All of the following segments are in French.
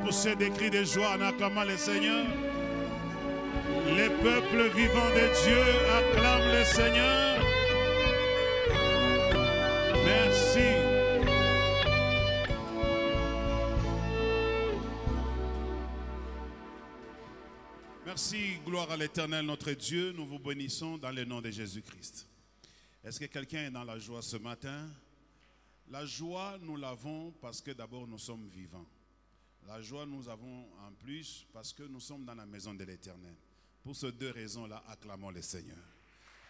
pousser des cris de joie en acclamant le Seigneur. Les peuples vivants de Dieu acclament le Seigneur. Merci. Merci, gloire à l'Éternel notre Dieu. Nous vous bénissons dans le nom de Jésus-Christ. Est-ce que quelqu'un est dans la joie ce matin? La joie, nous l'avons parce que d'abord nous sommes vivants. La joie, nous avons en plus parce que nous sommes dans la maison de l'Éternel. Pour ces deux raisons-là, acclamons le Seigneur.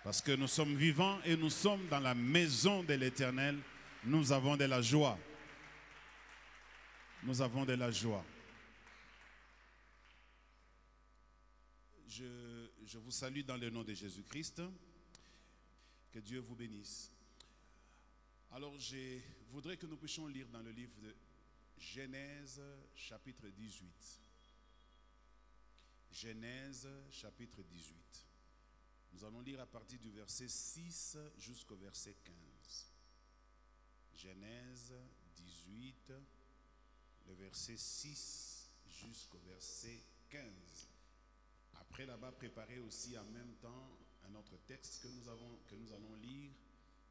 Parce que nous sommes vivants et nous sommes dans la maison de l'Éternel, nous avons de la joie. Nous avons de la joie. Je vous salue dans le nom de Jésus-Christ. Que Dieu vous bénisse. Alors, je voudrais que nous puissions lire dans le livre de Genèse, chapitre 18. Genèse, chapitre 18. Nous allons lire à partir du verset 6 jusqu'au verset 15. Genèse 18, le verset 6 jusqu'au verset 15. Après là-bas, préparez aussi en même temps un autre texte que nous allons lire.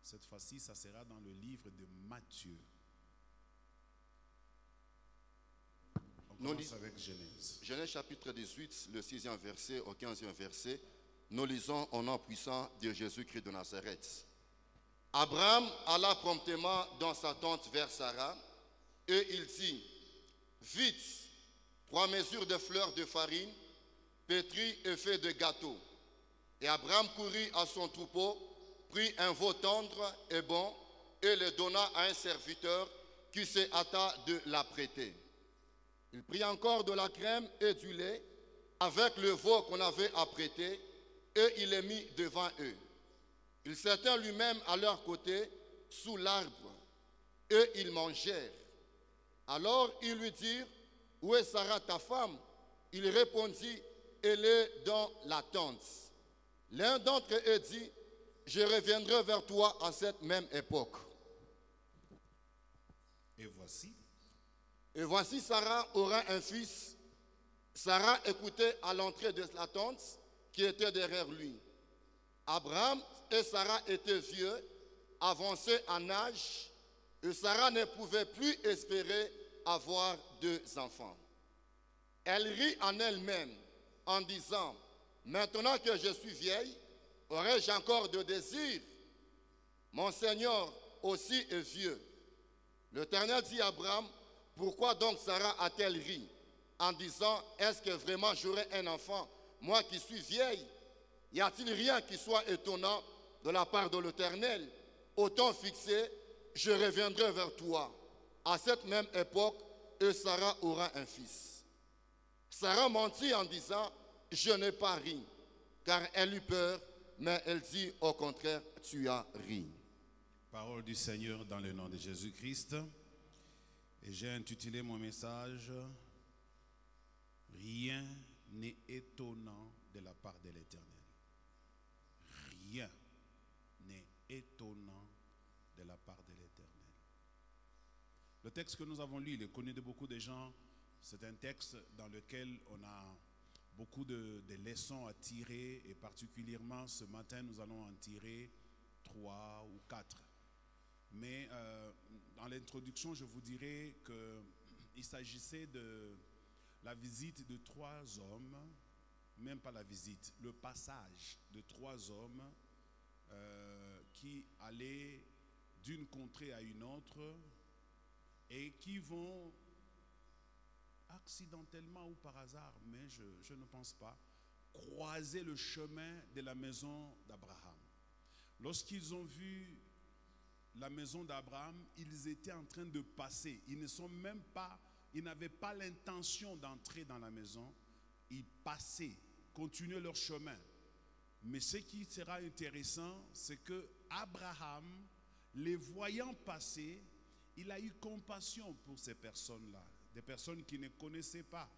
Cette fois-ci, ça sera dans le livre de Matthieu. On commence avec Genèse. Genèse chapitre 18, le 6e verset au 15e verset. Nous lisons au nom puissant de Jésus-Christ de Nazareth. Abraham alla promptement dans sa tente vers Sarah et il dit, vite, 3 mesures de fleurs de farine, pétries et fait de gâteaux. Et Abraham courut à son troupeau, prit un veau tendre et bon, et le donna à un serviteur qui se hâta de l'apprêter. Il prit encore de la crème et du lait avec le veau qu'on avait apprêté, et il les mit devant eux. Il s'étend lui-même à leur côté, sous l'arbre, et ils mangèrent. Alors ils lui dirent, où est Sarah ta femme? Il répondit, elle est dans la tente. L'un d'entre eux dit, je reviendrai vers toi à cette même époque. Et voici Sarah aura un fils. Sarah écoutait à l'entrée de la tente qui était derrière lui. Abraham et Sarah étaient vieux, avancés en âge, et Sarah ne pouvait plus espérer avoir 2 enfants. Elle rit en elle-même en disant, maintenant que je suis vieille, aurais-je encore de désir? Mon Seigneur aussi est vieux. L'Éternel dit à Abraham, pourquoi donc Sarah a-t-elle ri en disant, est-ce que vraiment j'aurai un enfant, moi qui suis vieille? Y a-t-il rien qui soit étonnant de la part de l'Éternel? Au temps fixé, je reviendrai vers toi. À cette même époque, et Sarah aura un fils. Sarah mentit en disant, je n'ai pas ri, car elle eut peur, mais elle dit au contraire, tu as ri. Parole du Seigneur dans le nom de Jésus-Christ. Et j'ai intitulé mon message, rien n'est étonnant de la part de l'Éternel. Rien n'est étonnant de la part de l'Éternel. Le texte que nous avons lu, il est connu de beaucoup de gens. C'est un texte dans lequel on a beaucoup de leçons à tirer, et particulièrement ce matin, nous allons en tirer 3 ou 4. Mais dans l'introduction, je vous dirais qu'il s'agissait de la visite de 3 hommes, même pas la visite, le passage de 3 hommes qui allaient d'une contrée à une autre et qui vont accidentellement ou par hasard, mais je ne pense pas, croiser le chemin de la maison d'Abraham. Lorsqu'ils ont vu la maison d'Abraham, ils étaient en train de passer. Ils n'avaient pas l'intention d'entrer dans la maison. Ils passaient, continuaient leur chemin. Mais ce qui sera intéressant, c'est que Abraham, les voyant passer, il a eu compassion pour ces personnes-là. Des personnes qui ne connaissaient pas.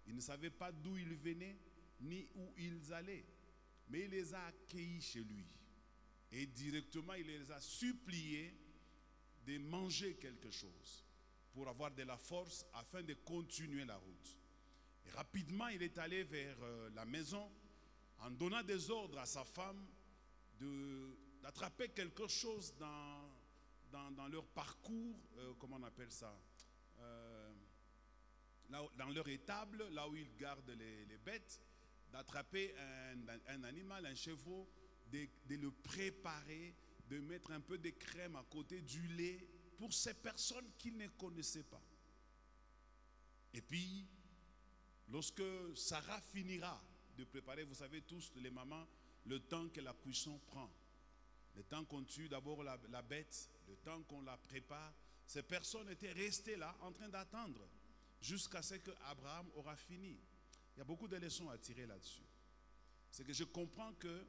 Ils ne savaient pas d'où ils venaient, ni où ils allaient. Mais il les a accueillis chez lui. Et directement, il les a suppliés de manger quelque chose. pour avoir de la force afin de continuer la route. Et rapidement, il est allé vers la maison en donnant des ordres à sa femme d'attraper quelque chose dans leur parcours, comment on appelle ça, dans leur étable, là où ils gardent les bêtes, d'attraper un animal, un chevreau, de le préparer, de mettre un peu de crème à côté, du lait, pour ces personnes qui ne connaissaient pas. Et puis, lorsque Sarah finira de préparer, vous savez tous, les mamans, le temps que la cuisson prend, le temps qu'on tue d'abord la bête, le temps qu'on la prépare, ces personnes étaient restées là en train d'attendre jusqu'à ce que Abraham aura fini. Il y a beaucoup de leçons à tirer là-dessus. C'est que je comprends que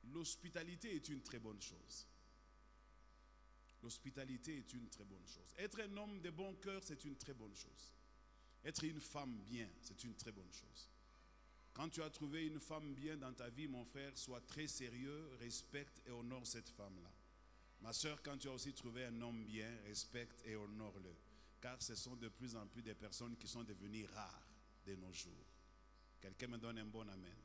l'hospitalité est une très bonne chose. L'hospitalité est une très bonne chose. Être un homme de bon cœur, c'est une très bonne chose. Être une femme bien, c'est une très bonne chose. Quand tu as trouvé une femme bien dans ta vie, mon frère, sois très sérieux, respecte et honore cette femme-là. Ma soeur, quand tu as aussi trouvé un homme bien, respecte et honore-le. Car ce sont de plus en plus des personnes qui sont devenues rares de nos jours. Quelqu'un me donne un bon amen.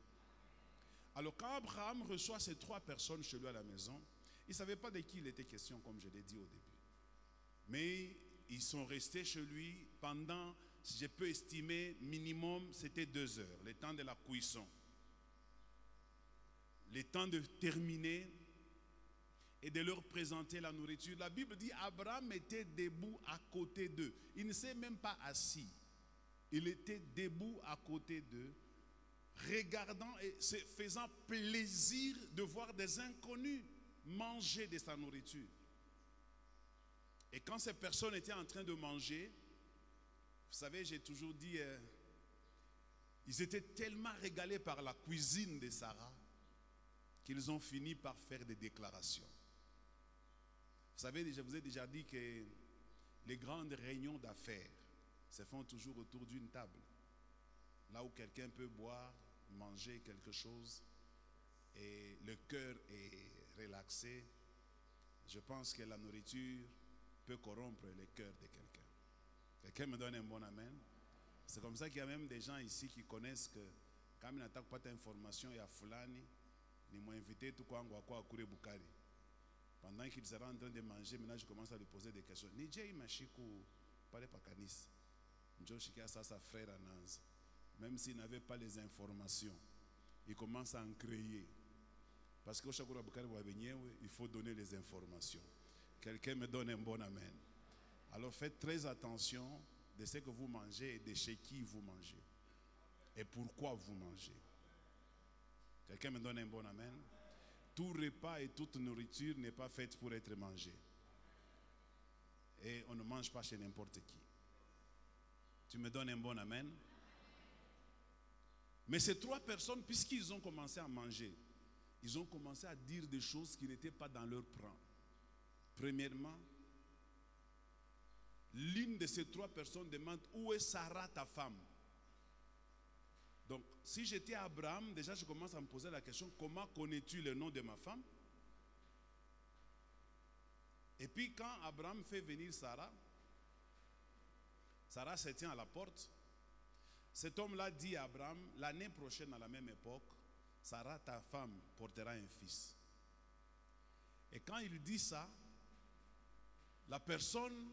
Alors quand Abraham reçoit ces 3 personnes chez lui à la maison, il ne savait pas de qui il était question, comme je l'ai dit au début. Mais ils sont restés chez lui pendant, si je peux estimer, minimum, c'était 2 heures, le temps de la cuisson. Le temps de terminer et de leur présenter la nourriture. La Bible dit Abraham était debout à côté d'eux. Il ne s'est même pas assis. Il était debout à côté d'eux, regardant et se faisant plaisir de voir des inconnus manger de sa nourriture. Et quand ces personnes étaient en train de manger, vous savez, j'ai toujours dit, ils étaient tellement régalés par la cuisine de Sarah qu'ils ont fini par faire des déclarations. Vous savez, je vous ai déjà dit que les grandes réunions d'affaires se font toujours autour d'une table. Là où quelqu'un peut boire, manger quelque chose et le cœur est relaxé, je pense que la nourriture peut corrompre le cœur de quelqu'un. Quelqu'un me donne un bon amen. C'est comme ça qu'il y a même des gens ici qui connaissent que quand ils n'attaquent pas d'informations, il y a Fulani, ils m'ont invité tout quoi à Kure Bukari. Pendant qu'il sera en train de manger, maintenant je commence à lui poser des questions. Nijay Machiku, parle pas Kanis. Njoshika ça sa frère Anaz. Même s'il n'avait pas les informations, il commence à en créer. Parce qu'au Shakura Bukari il faut donner les informations. Quelqu'un me donne un bon amen. Alors faites très attention de ce que vous mangez et de chez qui vous mangez. Et pourquoi vous mangez. Quelqu'un me donne un bon amen. Tout repas et toute nourriture n'est pas faite pour être mangée. Et on ne mange pas chez n'importe qui. Tu me donnes un bon amen. Mais ces 3 personnes, puisqu'ils ont commencé à manger, ils ont commencé à dire des choses qui n'étaient pas dans leur plan. Premièrement, l'une de ces 3 personnes demande « Où est Sarah, ta femme ?» Donc, si j'étais Abraham, déjà je commence à me poser la question « Comment connais-tu le nom de ma femme ?» Et puis quand Abraham fait venir Sarah, Sarah se tient à la porte. Cet homme-là dit à Abraham, l'année prochaine à la même époque, Sarah, ta femme, portera un fils. Et quand il dit ça, la personne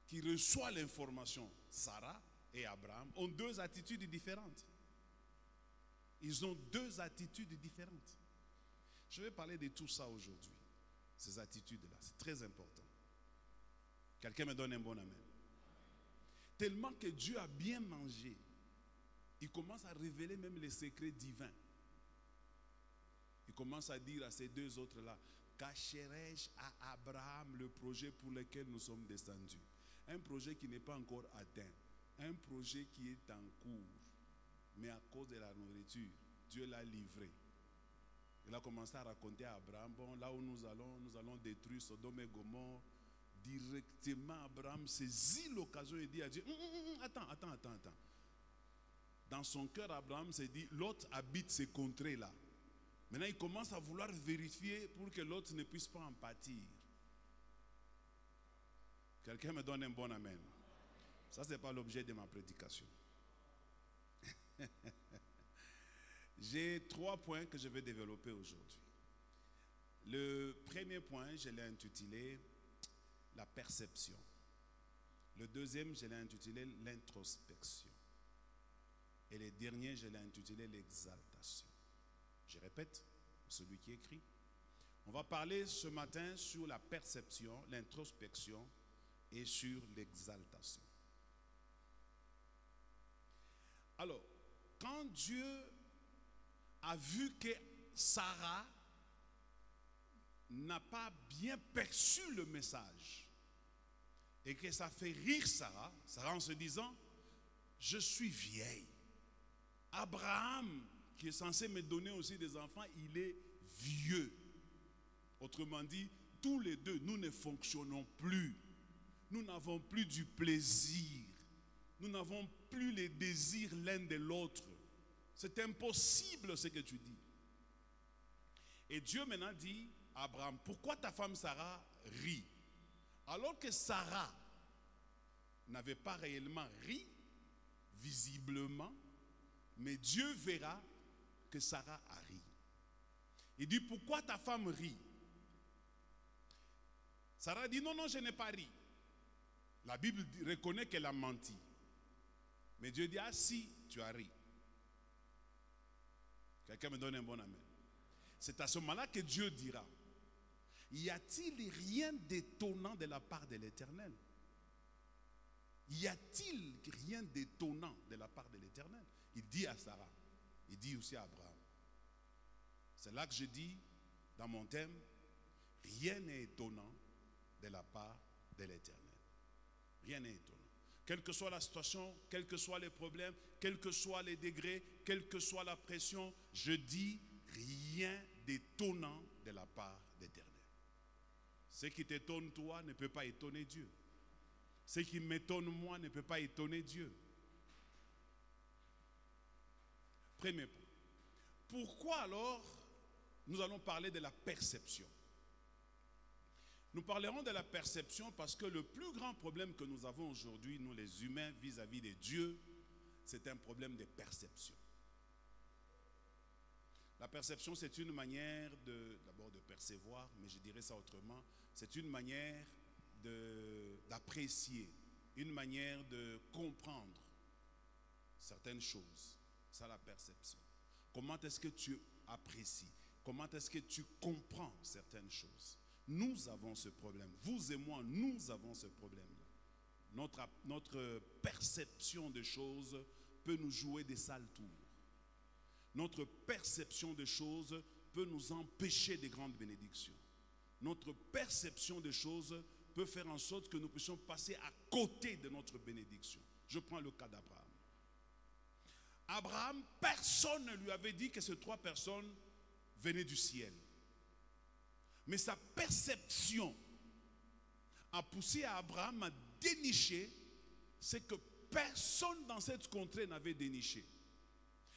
qui reçoit l'information, Sarah et Abraham, ont 2 attitudes différentes. Ils ont 2 attitudes différentes. Je vais parler de tout ça aujourd'hui. Ces attitudes-là, c'est très important. Quelqu'un me donne un bon amen. Tellement que Dieu a bien mangé, il commence à révéler même les secrets divins. Il commence à dire à ces 2 autres-là, cacherai-je à Abraham le projet pour lequel nous sommes descendus? Un projet qui n'est pas encore atteint, un projet qui est en cours, mais à cause de la nourriture, Dieu l'a livré. Il a commencé à raconter à Abraham, bon, là où nous allons détruire Sodome et Gomorrhe. Directement, Abraham saisit l'occasion et dit à Dieu, attends. Dans son cœur, Abraham s'est dit, l'autre habite ces contrées-là. Maintenant, il commence à vouloir vérifier pour que l'autre ne puisse pas en pâtir. Quelqu'un me donne un bon amen. Ça, ce n'est pas l'objet de ma prédication. J'ai 3 points que je vais développer aujourd'hui. Le premier point, je l'ai intitulé la perception. Le deuxième, je l'ai intitulé l'introspection. Et le dernier, je l'ai intitulé l'exaltation. Je répète, celui qui écrit. On va parler ce matin sur la perception, l'introspection et sur l'exaltation. Alors, quand Dieu a vu que Sarah n'a pas bien perçu le message et que ça fait rire Sarah en se disant, je suis vieille. Abraham, qui est censé me donner aussi des enfants, il est vieux. Autrement dit, tous les deux, nous ne fonctionnons plus. Nous n'avons plus du plaisir. Nous n'avons plus les désirs l'un de l'autre. C'est impossible ce que tu dis. Et Dieu maintenant dit à Abraham, pourquoi ta femme Sarah rit? Alors que Sarah n'avait pas réellement ri, visiblement, mais Dieu verra que Sarah a ri. Il dit, pourquoi ta femme rit? Sarah dit, non, non, je n'ai pas ri. La Bible reconnaît qu'elle a menti. Mais Dieu dit, ah si, tu as ri. Quelqu'un me donne un bon amen. C'est à ce moment-là que Dieu dira, y a-t-il rien d'étonnant de la part de l'Éternel? Y a-t-il rien d'étonnant de la part de l'Éternel? Il dit à Sarah, il dit aussi à Abraham. C'est là que je dis, dans mon thème, rien n'est étonnant de la part de l'Éternel. Rien n'est étonnant. Quelle que soit la situation, quels que soient les problèmes, quels que soient les degrés, quelle que soit la pression, je dis rien d'étonnant de la part d'Éternel. Ce qui t'étonne toi ne peut pas étonner Dieu. Ce qui m'étonne moi ne peut pas étonner Dieu. Premier point. Pourquoi alors nous allons parler de la perception? Nous parlerons de la perception parce que le plus grand problème que nous avons aujourd'hui, nous les humains, vis-à-vis de Dieu, c'est un problème de perception. La perception, c'est une manière d'abord de percevoir, mais je dirais ça autrement, c'est une manière d'apprécier, une manière de comprendre certaines choses. C'est ça la perception. Comment est-ce que tu apprécies? Comment est-ce que tu comprends certaines choses? Nous avons ce problème. Vous et moi, nous avons ce problème-là. Notre perception des choses peut nous jouer des sales tours. Notre perception des choses peut nous empêcher des grandes bénédictions. Notre perception des choses peut faire en sorte que nous puissions passer à côté de notre bénédiction. Je prends le cas d'Abraham. Abraham, personne ne lui avait dit que ces 3 personnes venaient du ciel. Mais sa perception a poussé Abraham à dénicher ce que personne dans cette contrée n'avait déniché.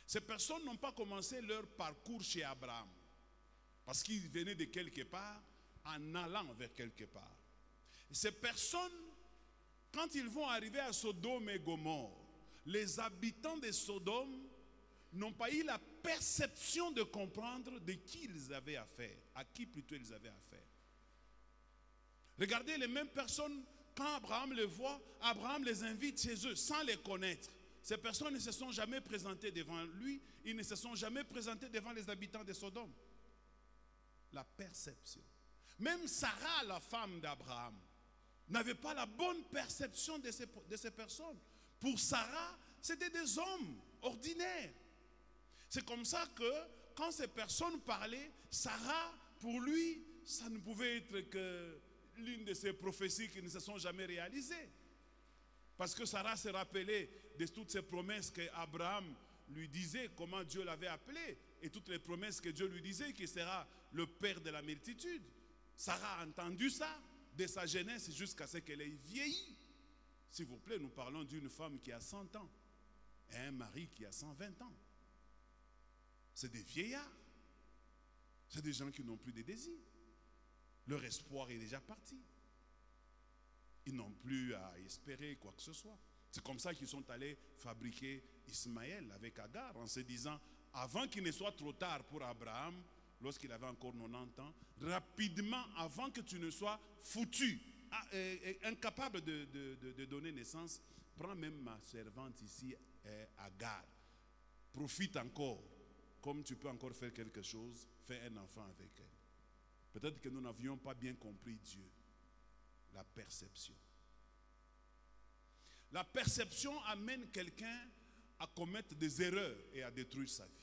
Ces personnes n'ont pas commencé leur parcours chez Abraham parce qu'ils venaient de quelque part en allant vers quelque part. Ces personnes, quand ils vont arriver à Sodome et Gomorrhe, les habitants de Sodome n'ont pas eu la perception de comprendre de qui ils avaient affaire, à qui plutôt ils avaient affaire. Regardez les mêmes personnes, quand Abraham les voit, Abraham les invite chez eux sans les connaître. Ces personnes ne se sont jamais présentées devant lui, ils ne se sont jamais présentés devant les habitants de Sodome. La perception. Même Sarah, la femme d'Abraham, n'avait pas la bonne perception de ces personnes. Pour Sarah, c'était des hommes ordinaires. C'est comme ça que quand ces personnes parlaient, Sarah, pour lui, ça ne pouvait être que l'une de ces prophéties qui ne se sont jamais réalisées. Parce que Sarah se rappelait de toutes ces promesses qu'Abraham lui disait, comment Dieu l'avait appelé, et toutes les promesses que Dieu lui disait, qu'il sera le père de la multitude. Sarah a entendu ça de sa jeunesse jusqu'à ce qu'elle ait vieilli. S'il vous plaît, nous parlons d'une femme qui a 100 ans et un mari qui a 120 ans. C'est des vieillards. C'est des gens qui n'ont plus de désir. Leur espoir est déjà parti. Ils n'ont plus à espérer quoi que ce soit. C'est comme ça qu'ils sont allés fabriquer Ismaël avec Agar en se disant, avant qu'il ne soit trop tard pour Abraham, lorsqu'il avait encore 90 ans, rapidement, avant que tu ne sois foutu, incapable de donner naissance, prends même ma servante ici, Agar. Profite encore, comme tu peux encore faire quelque chose, fais un enfant avec elle. Peut-être que nous n'avions pas bien compris Dieu. La perception. La perception amène quelqu'un à commettre des erreurs et à détruire sa vie.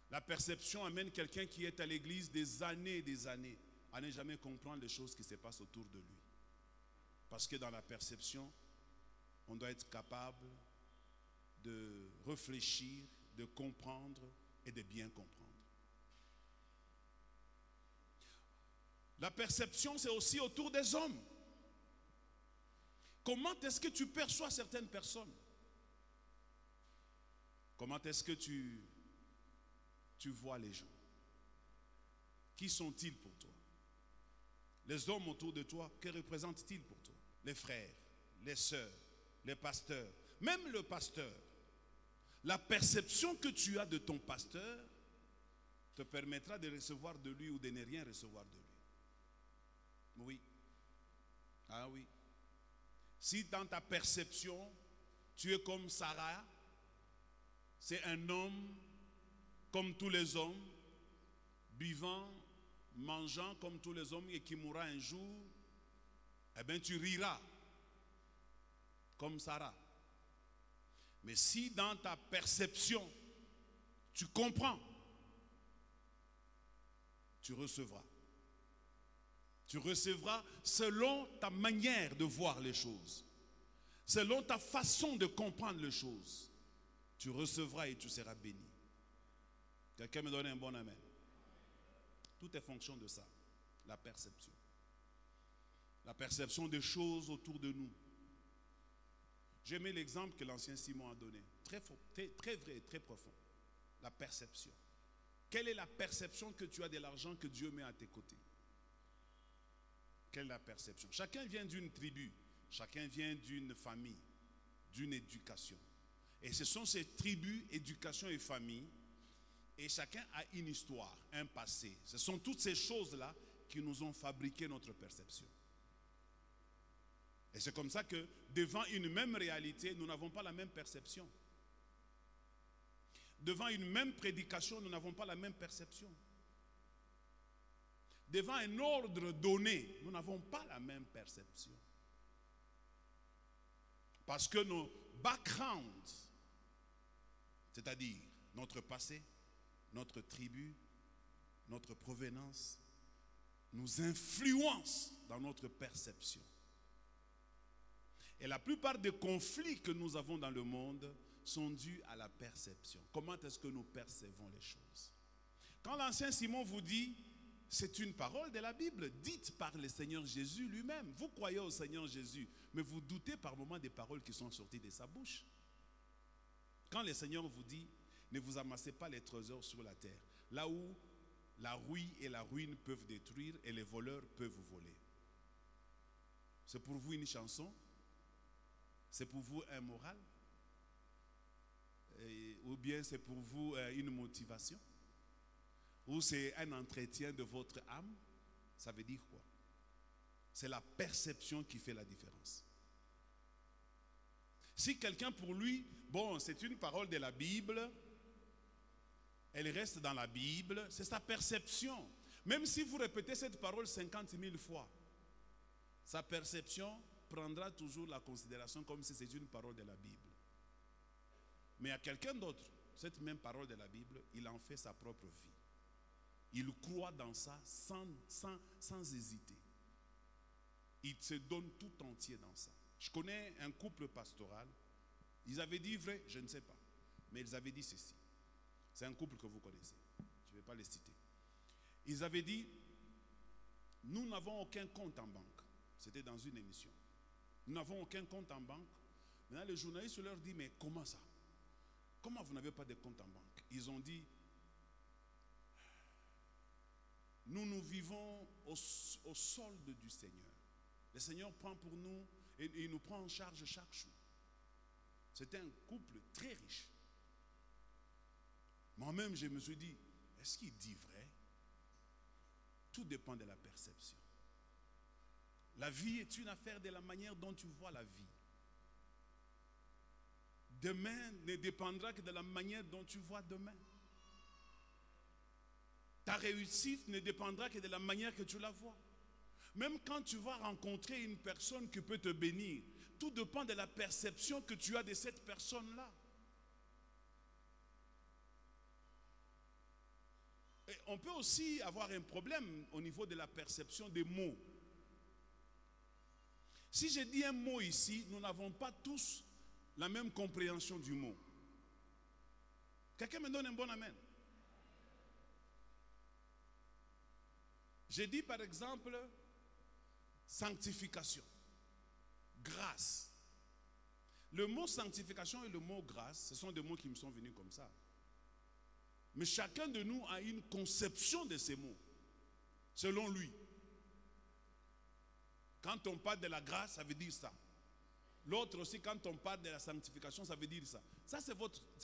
La perception amène quelqu'un qui est à l'église des années à ne jamais comprendre les choses qui se passent autour de lui. Parce que dans la perception, on doit être capable de réfléchir, de comprendre et de bien comprendre. La perception, c'est aussi autour des hommes. Comment est-ce que tu perçois certaines personnes? Comment est-ce que tu vois les gens? Qui sont-ils pour toi? Les hommes autour de toi, que représentent-ils pour toi? Les frères, les sœurs, les pasteurs, même le pasteur. La perception que tu as de ton pasteur te permettra de recevoir de lui ou de ne rien recevoir de lui. Oui. Ah oui. Si dans ta perception, tu es comme Sarah, c'est un homme comme tous les hommes, buvant, mangeant comme tous les hommes et qui mourra un jour, eh bien tu riras comme Sarah. Mais si dans ta perception, tu comprends, tu recevras. Tu recevras selon ta manière de voir les choses, selon ta façon de comprendre les choses. Tu recevras et tu seras béni. Quelqu'un me donne un bon amen. Tout est fonction de ça, la perception. La perception des choses autour de nous. J'aimais l'exemple que l'ancien Simon a donné. Très vrai et très profond. La perception. Quelle est la perception que tu as de l'argent que Dieu met à tes côtés? Quelle est la perception? Chacun vient d'une tribu, chacun vient d'une famille, d'une éducation. Et ce sont ces tribus, éducation et famille, et chacun a une histoire, un passé. Ce sont toutes ces choses-là qui nous ont fabriqué notre perception. Et c'est comme ça que devant une même réalité, nous n'avons pas la même perception. Devant une même prédication, nous n'avons pas la même perception. Devant un ordre donné, nous n'avons pas la même perception. Parce que nos backgrounds, c'est-à-dire notre passé, notre tribu, notre provenance, nous influencent dans notre perception. Et la plupart des conflits que nous avons dans le monde sont dus à la perception. Comment est-ce que nous percevons les choses? Quand l'ancien Simon vous dit, c'est une parole de la Bible, dite par le Seigneur Jésus lui-même. Vous croyez au Seigneur Jésus, mais vous doutez par moments des paroles qui sont sorties de sa bouche. Quand le Seigneur vous dit, ne vous amassez pas les trésors sur la terre, là où la rouille et la ruine peuvent détruire et les voleurs peuvent vous voler. C'est pour vous une chanson? C'est pour vous un moral? Ou bien c'est pour vous une motivation? Ou c'est un entretien de votre âme? Ça veut dire quoi? C'est la perception qui fait la différence. Si quelqu'un pour lui, bon, c'est une parole de la Bible, elle reste dans la Bible, c'est sa perception. Même si vous répétez cette parole 50 000 fois, sa perception prendra toujours la considération comme si c'est une parole de la Bible. Mais à quelqu'un d'autre, cette même parole de la Bible, il en fait sa propre vie. Il croit dans ça sans hésiter. Il se donne tout entier dans ça. Je connais un couple pastoral. Ils avaient dit vrai, je ne sais pas. Mais ils avaient dit ceci. C'est un couple que vous connaissez. Je ne vais pas les citer. Ils avaient dit, nous n'avons aucun compte en banque. C'était dans une émission. Nous n'avons aucun compte en banque. Maintenant, le journaliste leur dit, mais comment ça? Comment vous n'avez pas de compte en banque? Ils ont dit, nous vivons au solde du Seigneur. Le Seigneur prend pour nous et il nous prend en charge chaque jour. C'était un couple très riche. Moi-même, je me suis dit, est-ce qu'il dit vrai? Tout dépend de la perception. La vie est une affaire de la manière dont tu vois la vie. Demain ne dépendra que de la manière dont tu vois demain. Ta réussite ne dépendra que de la manière que tu la vois. Même quand tu vas rencontrer une personne qui peut te bénir, tout dépend de la perception que tu as de cette personne-là. Et on peut aussi avoir un problème au niveau de la perception des mots. Si je dis un mot ici, nous n'avons pas tous la même compréhension du mot. Quelqu'un me donne un bon amen. J'ai dit par exemple sanctification, grâce. Le mot sanctification et le mot grâce, ce sont des mots qui me sont venus comme ça. Mais chacun de nous a une conception de ces mots, selon lui. Quand on parle de la grâce, ça veut dire ça. L'autre aussi, quand on parle de la sanctification, ça veut dire ça. Ça, c'est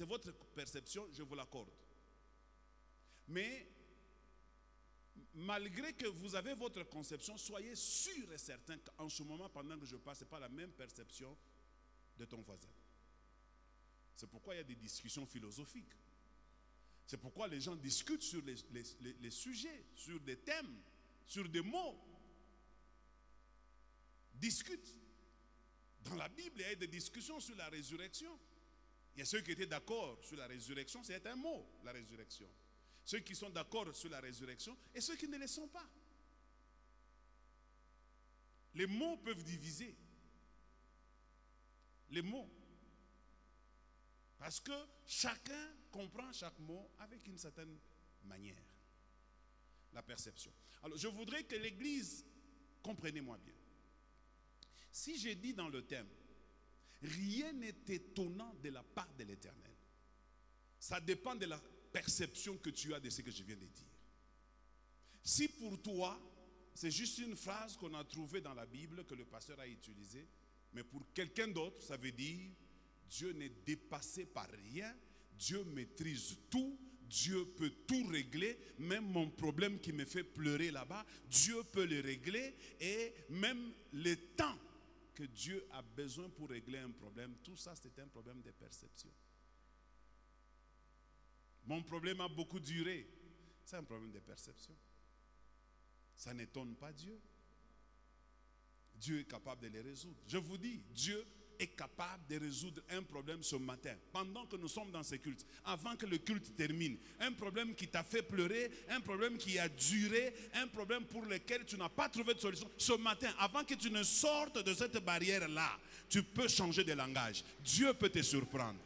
votre perception, je vous l'accorde. Mais malgré que vous avez votre conception, soyez sûr et certain qu'en ce moment, pendant que je parle, ce n'est pas la même perception de ton voisin. C'est pourquoi il y a des discussions philosophiques. C'est pourquoi les gens discutent sur les sujets, sur des thèmes, sur des mots. Discutent. Dans la Bible, il y a des discussions sur la résurrection. Il y a ceux qui étaient d'accord sur la résurrection, c'est un mot, la résurrection. Ceux qui sont d'accord sur la résurrection et ceux qui ne le sont pas. Les mots peuvent diviser. Les mots. Parce que chacun comprend chaque mot avec une certaine manière. La perception. Alors, je voudrais que l'Église, comprenez-moi bien. Si j'ai dit dans le thème, rien n'est étonnant de la part de l'Éternel. Ça dépend de la perception que tu as de ce que je viens de dire. Si pour toi, c'est juste une phrase qu'on a trouvée dans la Bible, que le pasteur a utilisée, mais pour quelqu'un d'autre, ça veut dire Dieu n'est dépassé par rien, Dieu maîtrise tout, Dieu peut tout régler, même mon problème qui me fait pleurer là-bas, Dieu peut le régler, et même le temps que Dieu a besoin pour régler un problème, tout ça c'est un problème de perception. Mon problème a beaucoup duré, c'est un problème de perception. Ça n'étonne pas Dieu. Dieu est capable de les résoudre. Je vous dis, Dieu est capable de résoudre un problème ce matin, pendant que nous sommes dans ce culte, avant que le culte termine. Un problème qui t'a fait pleurer, un problème qui a duré, un problème pour lequel tu n'as pas trouvé de solution. Ce matin, avant que tu ne sortes de cette barrière-là, tu peux changer de langage. Dieu peut te surprendre.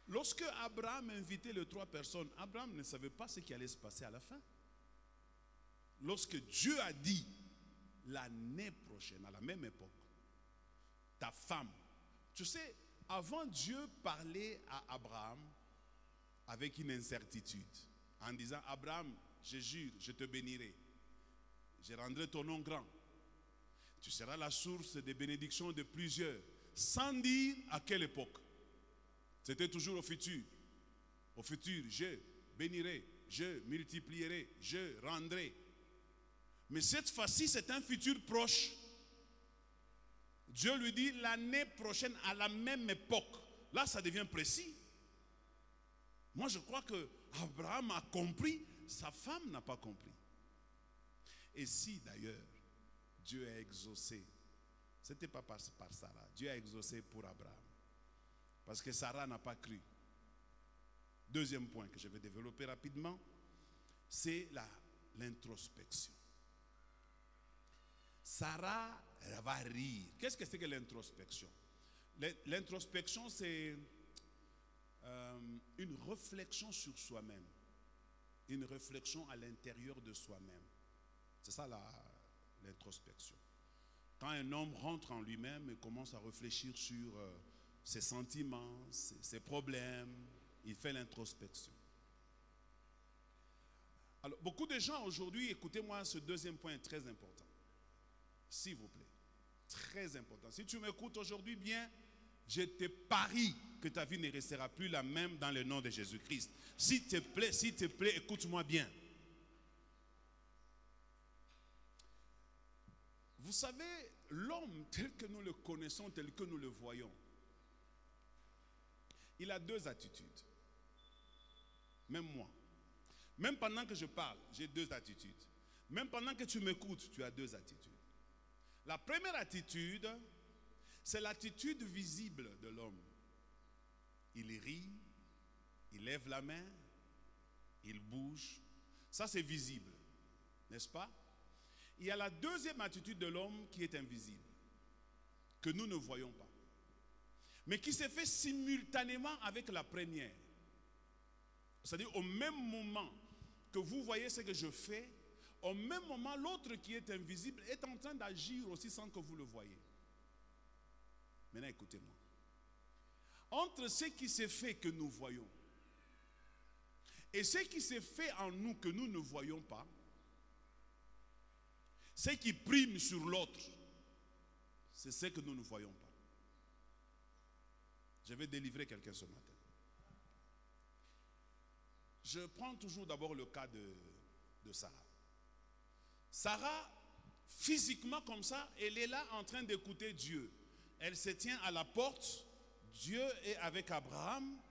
Lorsque Abraham invitait les 3 personnes, Abraham ne savait pas ce qui allait se passer à la fin. Lorsque Dieu a dit, l'année prochaine, à la même époque, ta femme. Tu sais, avant Dieu parlait à Abraham avec une incertitude, en disant, Abraham, je jure, je te bénirai. Je rendrai ton nom grand. Tu seras la source des bénédictions de plusieurs, sans dire à quelle époque. C'était toujours au futur. Au futur, je bénirai, je multiplierai, je rendrai. Mais cette fois-ci, c'est un futur proche. Dieu lui dit l'année prochaine, à la même époque. Là, ça devient précis. Moi, je crois que Abraham a compris, sa femme n'a pas compris. Et si d'ailleurs, Dieu a exaucé, ce n'était pas par Sarah, Dieu a exaucé pour Abraham. Parce que Sarah n'a pas cru. Deuxième point que je vais développer rapidement, c'est l'introspection. Sarah va rire. Qu'est-ce que c'est que l'introspection? L'introspection, c'est une réflexion sur soi-même. Une réflexion à l'intérieur de soi-même. C'est ça l'introspection. Quand un homme rentre en lui-même et commence à réfléchir sur ses sentiments, ses problèmes, il fait l'introspection. Alors, beaucoup de gens aujourd'hui, écoutez-moi, ce deuxième point est très important. S'il vous plaît. Très important. Si tu m'écoutes aujourd'hui bien, je te parie que ta vie ne restera plus la même dans le nom de Jésus-Christ. S'il te plaît, écoute-moi bien. Vous savez, l'homme tel que nous le connaissons, tel que nous le voyons, il a deux attitudes. Même moi. Même pendant que je parle, j'ai deux attitudes. Même pendant que tu m'écoutes, tu as deux attitudes. La première attitude, c'est l'attitude visible de l'homme. Il rit, il lève la main, il bouge. Ça, c'est visible, n'est-ce pas? Il y a la deuxième attitude de l'homme qui est invisible, que nous ne voyons pas, mais qui se fait simultanément avec la première. C'est-à-dire au même moment que vous voyez ce que je fais, au même moment, l'autre qui est invisible est en train d'agir aussi sans que vous le voyez. Maintenant, écoutez-moi. Entre ce qui se fait que nous voyons et ce qui se fait en nous que nous ne voyons pas, ce qui prime sur l'autre, c'est ce que nous ne voyons pas. Je vais délivrer quelqu'un ce matin. Je prends toujours d'abord le cas de Sarah. Sarah, physiquement comme ça, elle est là en train d'écouter Dieu. Elle se tient à la porte. Dieu est avec Abraham.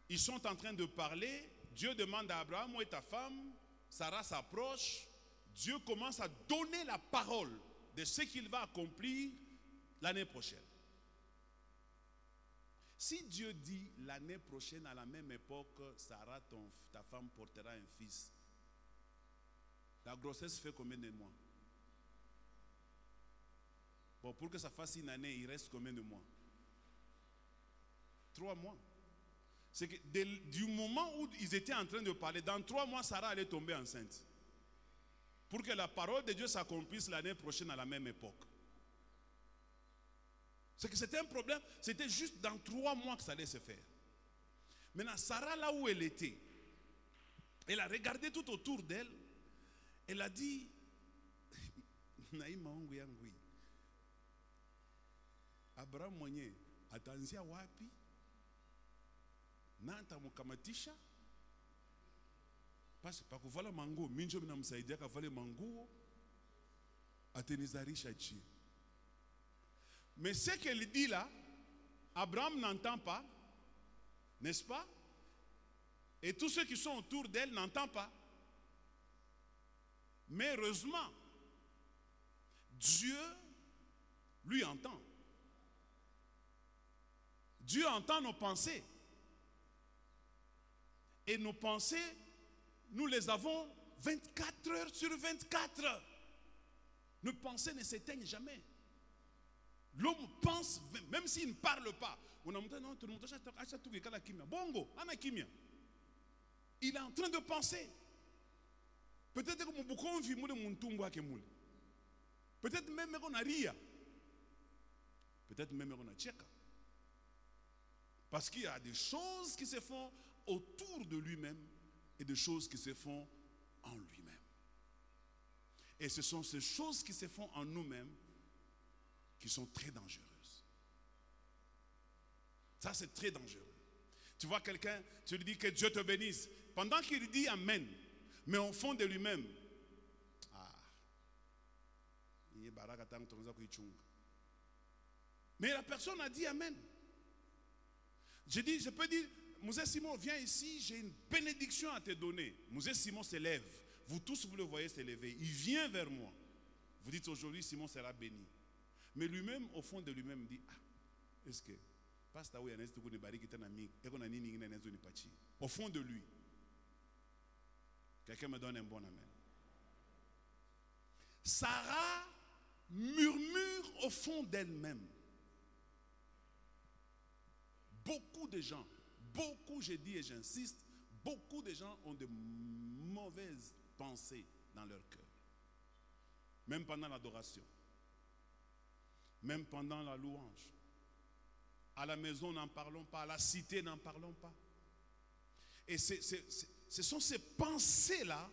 Ils sont en train de parler. Dieu demande à Abraham, où est ta femme? Sarah s'approche. Dieu commence à donner la parole de ce qu'il va accomplir l'année prochaine. Si Dieu dit l'année prochaine à la même époque, Sarah, ta femme portera un fils, la grossesse fait combien de mois? Bon, pour que ça fasse une année, il reste combien de mois? 3 mois. C'est que du moment où ils étaient en train de parler, dans 3 mois, Sarah allait tomber enceinte. Pour que la parole de Dieu s'accomplisse l'année prochaine à la même époque. C'est que c'était un problème, c'était juste dans 3 mois que ça allait se faire. Maintenant, Sarah, là où elle était, elle a regardé tout autour d'elle. Elle a dit, Abraham mwenye ataanzia wapi? Na atamkamatisha? Parce que kuvala manguo, minjo binamsaidia kavale manguo, atenizarisha chini. Mais ce qu'elle dit là, Abraham n'entend pas, n'est-ce pas? Et tous ceux qui sont autour d'elle n'entendent pas. Mais heureusement, Dieu lui entend. Dieu entend nos pensées. Et nos pensées, nous les avons 24 heures sur 24. Nos pensées ne s'éteignent jamais. L'homme pense, même s'il ne parle pas. Il est en train de penser. Peut-être que beaucoup vit mon tumbo ke moule. Peut-être même qu'on a ria. Peut-être même qu'on a tcheka. Parce qu'il y a des choses qui se font autour de lui-même et des choses qui se font en lui-même. Et ce sont ces choses qui se font en nous-mêmes qui sont très dangereuses. Ça, c'est très dangereux. Tu vois quelqu'un, tu lui dis que Dieu te bénisse. Pendant qu'il dit Amen, mais au fond de lui-même, mais la personne a dit Amen. Je peux dire, Moussé Simon, viens ici, j'ai une bénédiction à te donner. Moussé Simon se lève. Vous tous, vous le voyez se lever. Il vient vers moi. Vous dites aujourd'hui, Simon sera béni. Mais lui-même, au fond de lui-même, dit, est-ce que, au fond de lui, quelqu'un me donne un bon amen. Sarah murmure au fond d'elle-même. Beaucoup de gens, je dis et j'insiste, beaucoup de gens ont de mauvaises pensées dans leur cœur. Même pendant l'adoration. Même pendant la louange. À la maison, n'en parlons pas. À la cité, n'en parlons pas. Et ce sont ces pensées-là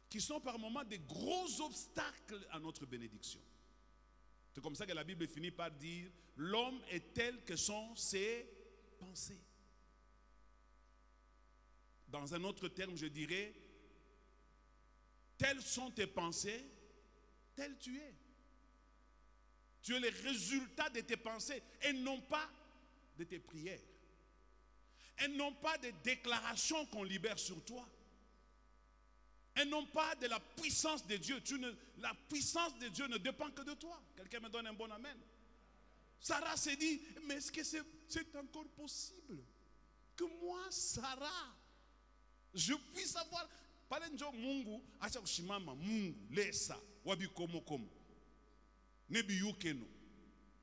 qui sont par moments des gros obstacles à notre bénédiction. C'est comme ça que la Bible finit par dire, l'homme est tel que sont ses pensées. Dans un autre terme, je dirais, telles sont tes pensées, tel tu es. Tu es le résultat de tes pensées et non pas de tes prières. Et non pas des déclarations qu'on libère sur toi. Et non pas de la puissance de Dieu. La puissance de Dieu ne dépend que de toi. Quelqu'un me donne un bon amen. Sarah s'est dit, mais est-ce que c'est encore possible que moi, Sarah, je puisse avoir... Palenjo Mungu, acha kushimama Mungu, lesa, wabi komo komo. Nebi yukeno.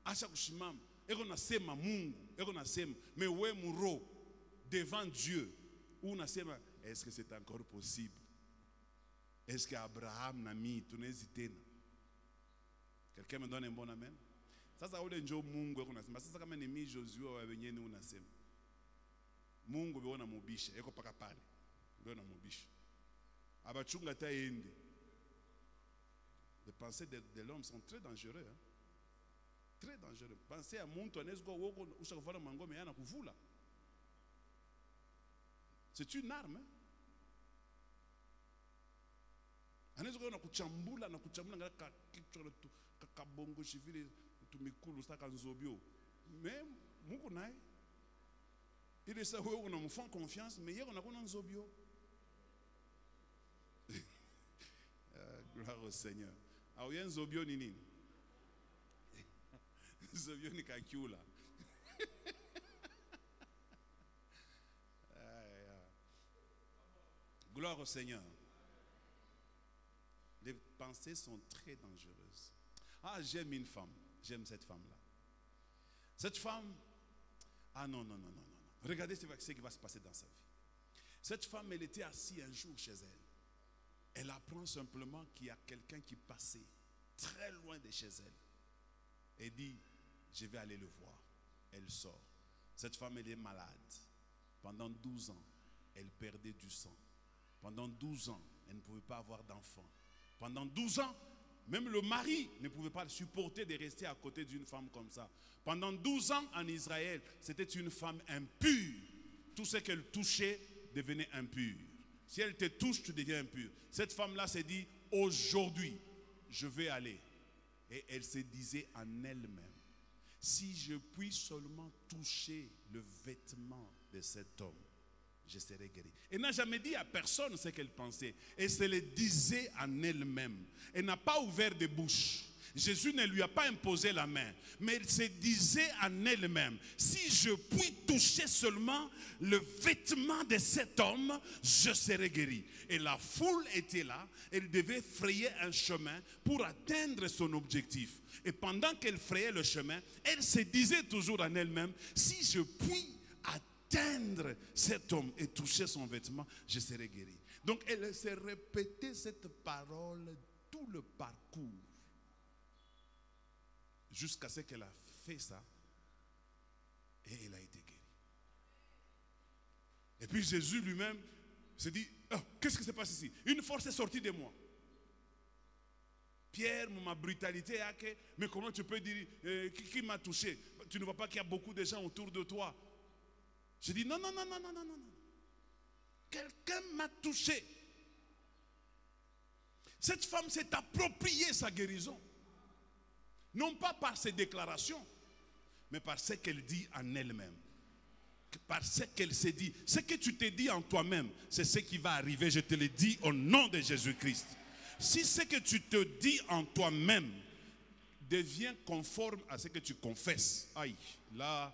Acha kushimama. Ego nasema Mungu, ego nasema, mais we muro, devant Dieu, ou nasema, est-ce que c'est encore possible? Est-ce qu'Abraham n'a mis, tu n'hésites pas? Quelqu'un me donne un bon amen? Ça, ça veut dire Mungu, ego nasema. Ça, ça comme ennemi Josué, wabenyeni ou nasema. Mungu beona mubisha, eko paka pale. Beona mubisha. Abachunga ta ende. Les pensées de l'homme sont très dangereuses. Hein? Très dangereux. Pensez à Muntu anesgo woko ushakufana mangome yana kuvula. C'est une arme. Anesgo na kuchambula ngaka kichwa kakabongo shivile tumikulu saka nzobio. Mais muko nae. Il est ça où on a fait confiance mais hier on a connu nzobio. Gloire au Seigneur. Ah oui, nzobio ni nini? Nzobio ni kakiula. Gloire au Seigneur. Les pensées sont très dangereuses. Ah, j'aime une femme. J'aime cette femme-là. Cette femme, ah non. Regardez ce qui va se passer dans sa vie. Cette femme, elle était assise un jour chez elle. Elle apprend simplement qu'il y a quelqu'un qui passait très loin de chez elle. Elle dit, je vais aller le voir. Elle sort. Cette femme, elle est malade. Pendant 12 ans, elle perdait du sang. Pendant 12 ans, elle ne pouvait pas avoir d'enfant. Pendant 12 ans, même le mari ne pouvait pas supporter de rester à côté d'une femme comme ça. Pendant 12 ans en Israël, c'était une femme impure. Tout ce qu'elle touchait devenait impur. Si elle te touche, tu deviens impur. Cette femme-là s'est dit, aujourd'hui, je vais aller. Et elle se disait en elle-même, si je puis seulement toucher le vêtement de cet homme, je serai guéri. Elle n'a jamais dit à personne ce qu'elle pensait. Elle se le disait en elle-même. Elle n'a pas ouvert de bouche. Jésus ne lui a pas imposé la main. Mais elle se disait en elle-même, si je puis toucher seulement le vêtement de cet homme, je serai guéri. Et la foule était là. Elle devait frayer un chemin pour atteindre son objectif. Et pendant qu'elle frayait le chemin, elle se disait toujours en elle-même, si je puis atteindre cet homme et toucher son vêtement, je serai guéri. Donc elle s'est répétée cette parole tout le parcours. Jusqu'à ce qu'elle a fait ça. Et elle a été guérie. Et puis Jésus lui-même se dit, oh, qu'est-ce qui se passe ici? Une force est sortie de moi. Pierre, ma brutalité, mais comment tu peux dire, qui m'a touché? Tu ne vois pas qu'il y a beaucoup de gens autour de toi. Je dis, non. Quelqu'un m'a touché. Cette femme s'est appropriée sa guérison. Non pas par ses déclarations, mais par ce qu'elle dit en elle-même. Par ce qu'elle s'est dit. Ce que tu te dis en toi-même, c'est ce qui va arriver. Je te le dis au nom de Jésus-Christ. Si ce que tu te dis en toi-même devient conforme à ce que tu confesses, aïe, là,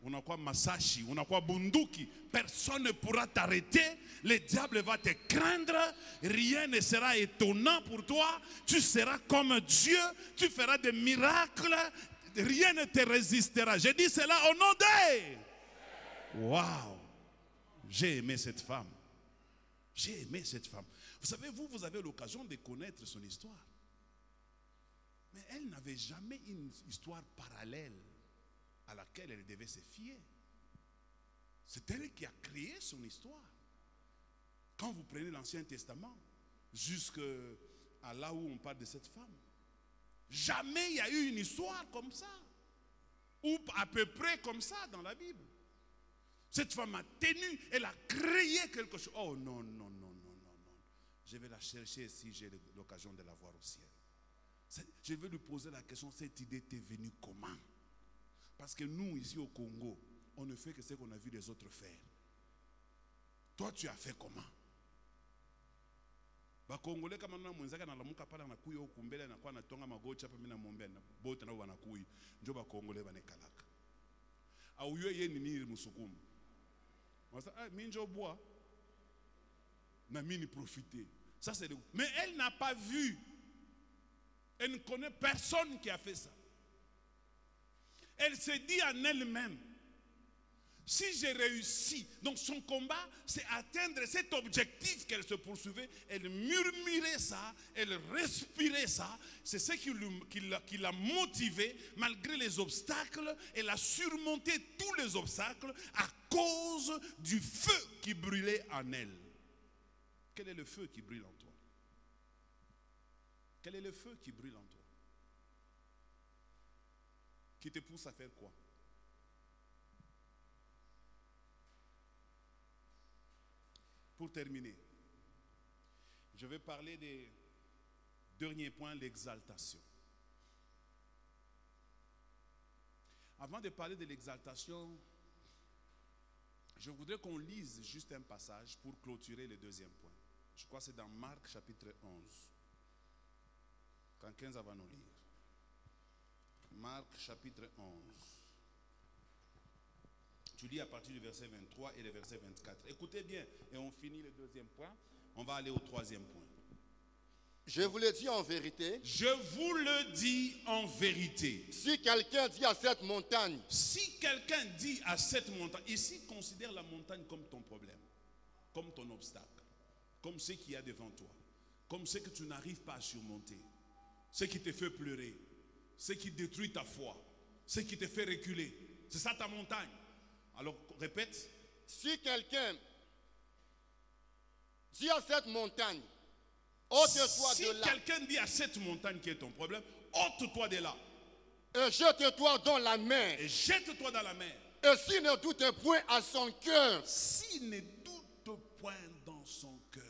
on a quoi Masashi, on a quoi Bunduki, personne ne pourra t'arrêter, le diable va te craindre, rien ne sera étonnant pour toi, tu seras comme Dieu, tu feras des miracles, rien ne te résistera. Je dis cela au nom de... Waouh! J'ai aimé cette femme. J'ai aimé cette femme. Vous savez, vous avez l'occasion de connaître son histoire. Mais elle n'avait jamais une histoire parallèle à laquelle elle devait se fier. C'est elle qui a créé son histoire. Quand vous prenez l'Ancien Testament, jusqu'à là où on parle de cette femme. Jamais il y a eu une histoire comme ça, ou à peu près comme ça dans la Bible. Cette femme a tenu, elle a créé quelque chose. Oh non, non, non, non, non, non. Je vais la chercher si j'ai l'occasion de la voir au ciel. Je vais lui poser la question, cette idée t'est venue comment? Parce que nous, ici au Congo, on ne fait que ce qu'on a vu les autres faire. Toi, tu as fait comment? Ba Congolais kama na mwenzaka na lamuka pala na kuyo kumbele na kwa na tonga magocha pa mina mombe na bote na wana kuyi njo ba Congolais bane kalaka. Au yo ye nini musukumu. Wasa minjo bois na mini profiter. Ça c'est mais elle n'a pas vu. Elle ne connaît personne qui a fait ça. Elle se dit en elle-même, si j'ai réussi, donc son combat, c'est atteindre cet objectif qu'elle se poursuivait. Elle murmurait ça, elle respirait ça. C'est ce qui l'a motivée, malgré les obstacles. Elle a surmonté tous les obstacles à cause du feu qui brûlait en elle. Quel est le feu qui brûle en toi? Quel est le feu qui brûle en toi? Qui te pousse à faire quoi? Pour terminer, je vais parler des derniers points, l'exaltation. Avant de parler de l'exaltation, je voudrais qu'on lise juste un passage pour clôturer le deuxième point. Je crois que c'est dans Marc chapitre 11. Quand 15 va nous lire. Marc chapitre 11. Tu lis à partir du verset 23 et le verset 24. Écoutez bien, et on finit le deuxième point. On va aller au troisième point. Je vous le dis en vérité. Je vous le dis en vérité. Si quelqu'un dit à cette montagne. Si quelqu'un dit à cette montagne. Ici, considère la montagne comme ton problème. Comme ton obstacle. Comme ce qu'il y a devant toi. Comme ce que tu n'arrives pas à surmonter. Ce qui te fait pleurer. Ce qui détruit ta foi. Ce qui te fait reculer. C'est ça ta montagne. Alors, répète. Si quelqu'un dit à cette montagne, ôte-toi de là. Si quelqu'un dit à cette montagne qui est ton problème, ôte-toi de là. Et jette-toi dans la mer. Et jette-toi dans la mer. Et s'il ne doute point à son cœur. S'il ne doute point dans son cœur.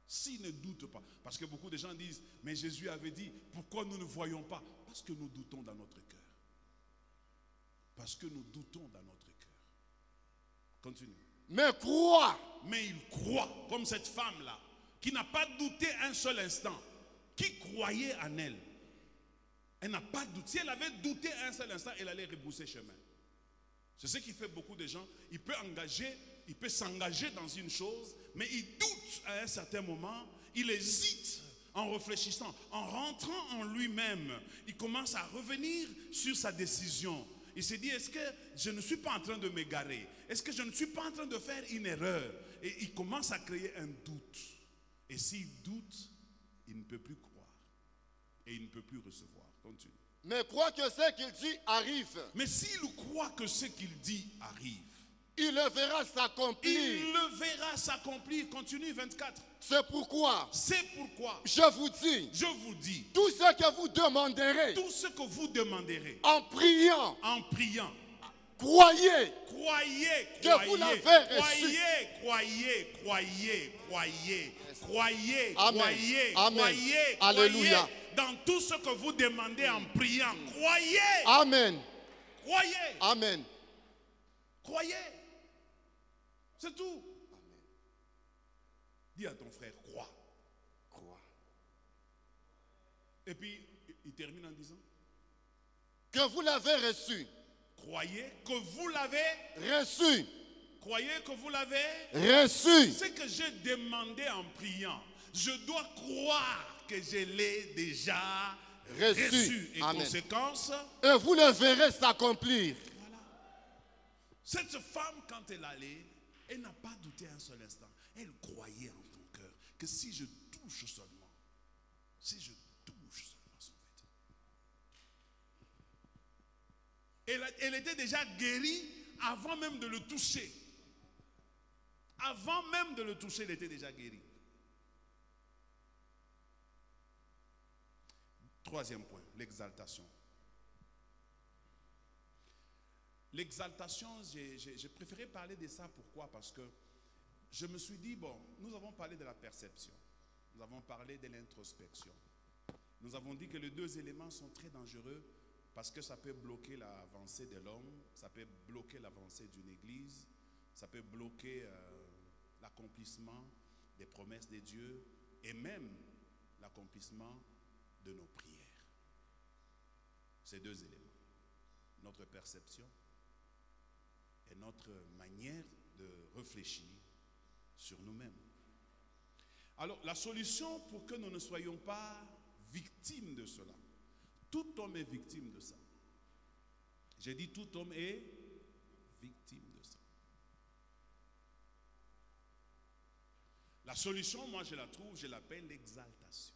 S'il ne doute pas. Parce que beaucoup de gens disent, mais Jésus avait dit, pourquoi nous ne voyons pas? Parce que nous doutons dans notre cœur. Parce que nous doutons dans notre cœur. Continue. Mais crois. Mais il croit, comme cette femme-là, qui n'a pas douté un seul instant, qui croyait en elle. Elle n'a pas douté. Si elle avait douté un seul instant, elle allait rebrousser chemin. C'est ce qui fait beaucoup de gens. Il peut s'engager dans une chose, mais il doute à un certain moment, il hésite en réfléchissant, en rentrant en lui-même. Il commence à revenir sur sa décision. Il se dit, est-ce que je ne suis pas en train de m'égarer? Est-ce que je ne suis pas en train de faire une erreur? Et il commence à créer un doute. Et s'il doute, il ne peut plus croire. Et il ne peut plus recevoir. Continue. Mais crois que ce qu'il dit arrive. Mais s'il croit que ce qu'il dit arrive, il le verra s'accomplir. Il le verra s'accomplir. Continue 24. C'est pourquoi. C'est pourquoi. Je vous dis. Tout ce que vous demanderez. Tout ce que vous demanderez. En priant. En priant. Croyez. Croyez. Que vous l'avez reçu. Croyez. Amen. Croyez. Amen. Croyez. Alléluia. Croyez. Dans tout ce que vous demandez en priant. Croyez. Amen. Croyez. Amen. Croyez. C'est tout. Amen. Dis à ton frère, crois. Crois. Et puis, il termine en disant, que vous l'avez reçu. Croyez que vous l'avez reçu. Croyez que vous l'avez reçu. Ce que j'ai demandé en priant, je dois croire que je l'ai déjà reçu. Et Amen. Conséquence, et vous le verrez s'accomplir. Voilà. Cette femme, quand elle allait, elle n'a pas douté un seul instant. Elle croyait en son cœur que si je touche seulement son vêtement. Elle était déjà guérie avant même de le toucher. Avant même de le toucher, elle était déjà guérie. Troisième point, l'exaltation. L'exaltation, j'ai préféré parler de ça. Pourquoi? Parce que je me suis dit, bon, nous avons parlé de la perception. Nous avons parlé de l'introspection. Nous avons dit que les deux éléments sont très dangereux parce que ça peut bloquer l'avancée de l'homme, ça peut bloquer l'avancée d'une église, ça peut bloquer l'accomplissement des promesses de Dieu et même l'accomplissement de nos prières. Ces deux éléments, notre perception et notre manière de réfléchir sur nous-mêmes. Alors, la solution pour que nous ne soyons pas victimes de cela, tout homme est victime de ça. J'ai dit tout homme est victime de ça. La solution, moi je la trouve, je l'appelle l'exaltation.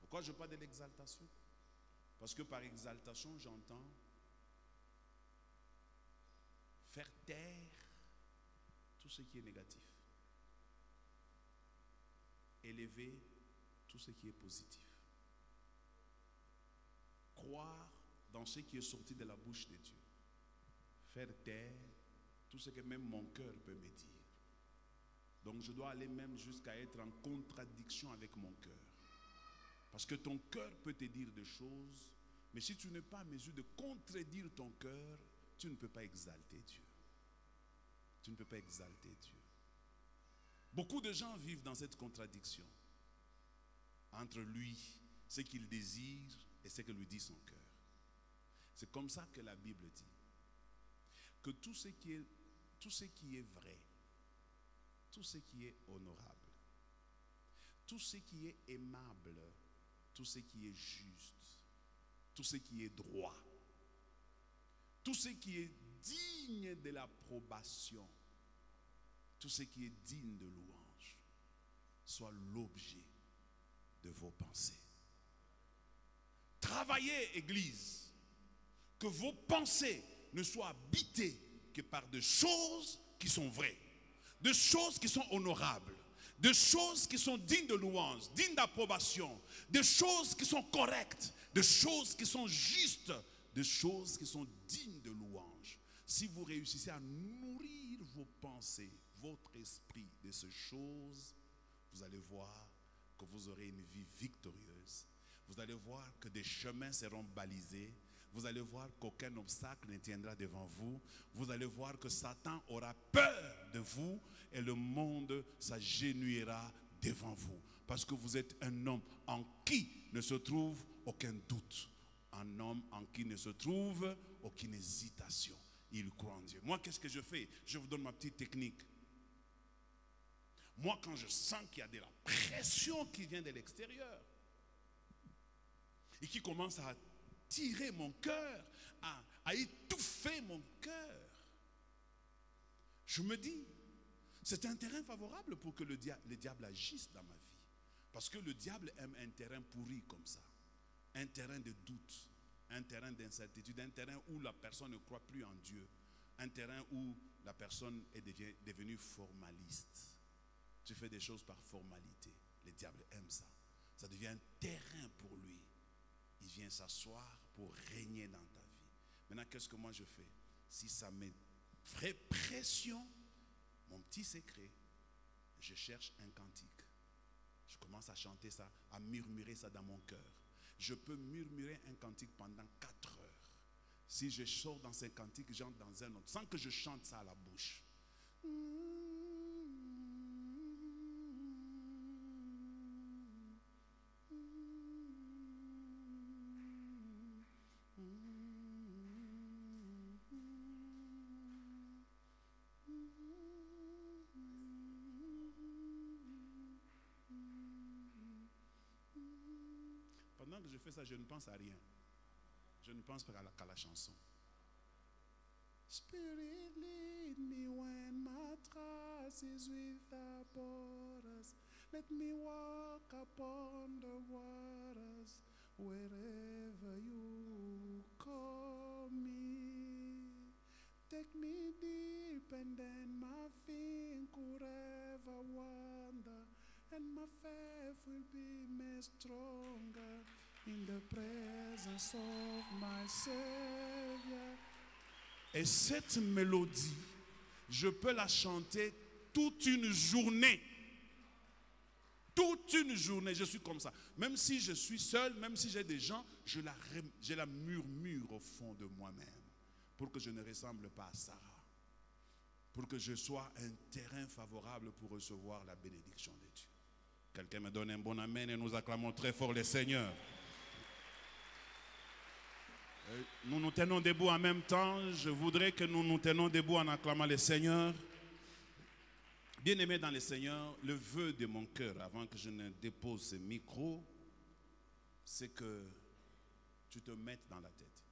Pourquoi je parle de l'exaltation? Parce que par exaltation, j'entends faire taire tout ce qui est négatif. Élever tout ce qui est positif. Croire dans ce qui est sorti de la bouche de Dieu. Faire taire tout ce que même mon cœur peut me dire. Donc je dois aller même jusqu'à être en contradiction avec mon cœur. Parce que ton cœur peut te dire des choses, mais si tu n'es pas en mesure de contredire ton cœur, tu ne peux pas exalter Dieu. Tu ne peux pas exalter Dieu. Beaucoup de gens vivent dans cette contradiction entre lui, ce qu'il désire et ce que lui dit son cœur. C'est comme ça que la Bible dit que tout ce qui est vrai, tout ce qui est honorable, tout ce qui est aimable, tout ce qui est juste, tout ce qui est droit, tout ce qui est digne de l'approbation, tout ce qui est digne de louange, soit l'objet de vos pensées. Travaillez, Église, que vos pensées ne soient habitées que par des choses qui sont vraies, des choses qui sont honorables, des choses qui sont dignes de louange, dignes d'approbation, des choses qui sont correctes, des choses qui sont justes, des choses qui sont dignes de louange. Si vous réussissez à nourrir vos pensées, votre esprit de ces choses, vous allez voir que vous aurez une vie victorieuse. Vous allez voir que des chemins seront balisés. Vous allez voir qu'aucun obstacle ne tiendra devant vous. Vous allez voir que Satan aura peur de vous et le monde s'agenouillera devant vous. Parce que vous êtes un homme en qui ne se trouve aucun doute. Un homme en qui ne se trouve aucune hésitation. Il croit en Dieu. Moi, qu'est-ce que je fais? Je vous donne ma petite technique. Moi, quand je sens qu'il y a de la pression qui vient de l'extérieur et qui commence à tirer mon cœur, à étouffer mon cœur, je me dis, c'est un terrain favorable pour que le diable agisse dans ma vie. Parce que le diable aime un terrain pourri comme ça. Un terrain de doute, un terrain d'incertitude, un terrain où la personne ne croit plus en Dieu, un terrain où la personne est devenue formaliste. Tu fais des choses par formalité. Le diable aime ça. Ça devient un terrain pour lui. Il vient s'asseoir pour régner dans ta vie. Maintenant, qu'est-ce que moi je fais? Si ça me fait pression, mon petit secret, je cherche un cantique. Je commence à chanter ça, à murmurer ça dans mon cœur. Je peux murmurer un cantique pendant 4 heures. Si je sors dans un cantique, j'entre dans un autre, sans que je chante ça à la bouche. Pendant que je fais ça, je ne pense à rien. Je ne pense pas qu'à la chanson. Spirit, lead me when my trust is without borders. Let me walk upon the waters wherever you call me. Take me deep and then my feet could ever wander, and my faith will be made stronger. In the presence of my Savior. Et cette mélodie, je peux la chanter toute une journée. Toute une journée, je suis comme ça. Même si je suis seul, même si j'ai des gens, je la murmure au fond de moi-même. Pour que je ne ressemble pas à Sarah. Pour que je sois un terrain favorable pour recevoir la bénédiction de Dieu. Quelqu'un me donne un bon amen et nous acclamons très fort le Seigneur. Nous nous tenons debout en même temps. Je voudrais que nous nous tenions debout en acclamant le Seigneur. Bien-aimé dans le Seigneur, le vœu de mon cœur, avant que je ne dépose ce micro, c'est que tu te mettes dans la tête.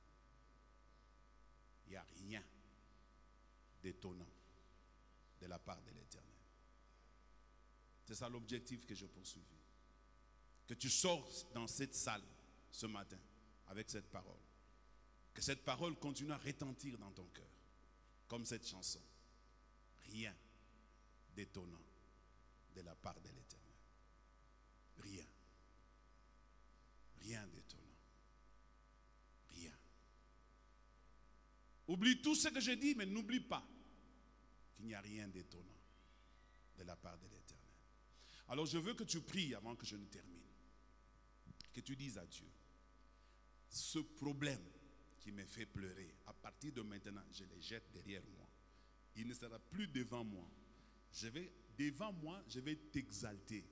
Il n'y a rien d'étonnant de la part de l'Éternel. C'est ça l'objectif que je poursuivis. Que tu sors dans cette salle ce matin avec cette parole. Que cette parole continue à retentir dans ton cœur. Comme cette chanson. Rien d'étonnant de la part de l'Éternel. Rien. Rien d'étonnant. Rien. Oublie tout ce que je dis, mais n'oublie pas qu'il n'y a rien d'étonnant de la part de l'Éternel. Alors je veux que tu pries avant que je ne termine. Que tu dises à Dieu, ce problème qui me fait pleurer, à partir de maintenant, je le jette derrière moi. Il ne sera plus devant moi. Devant moi, je vais t'exalter.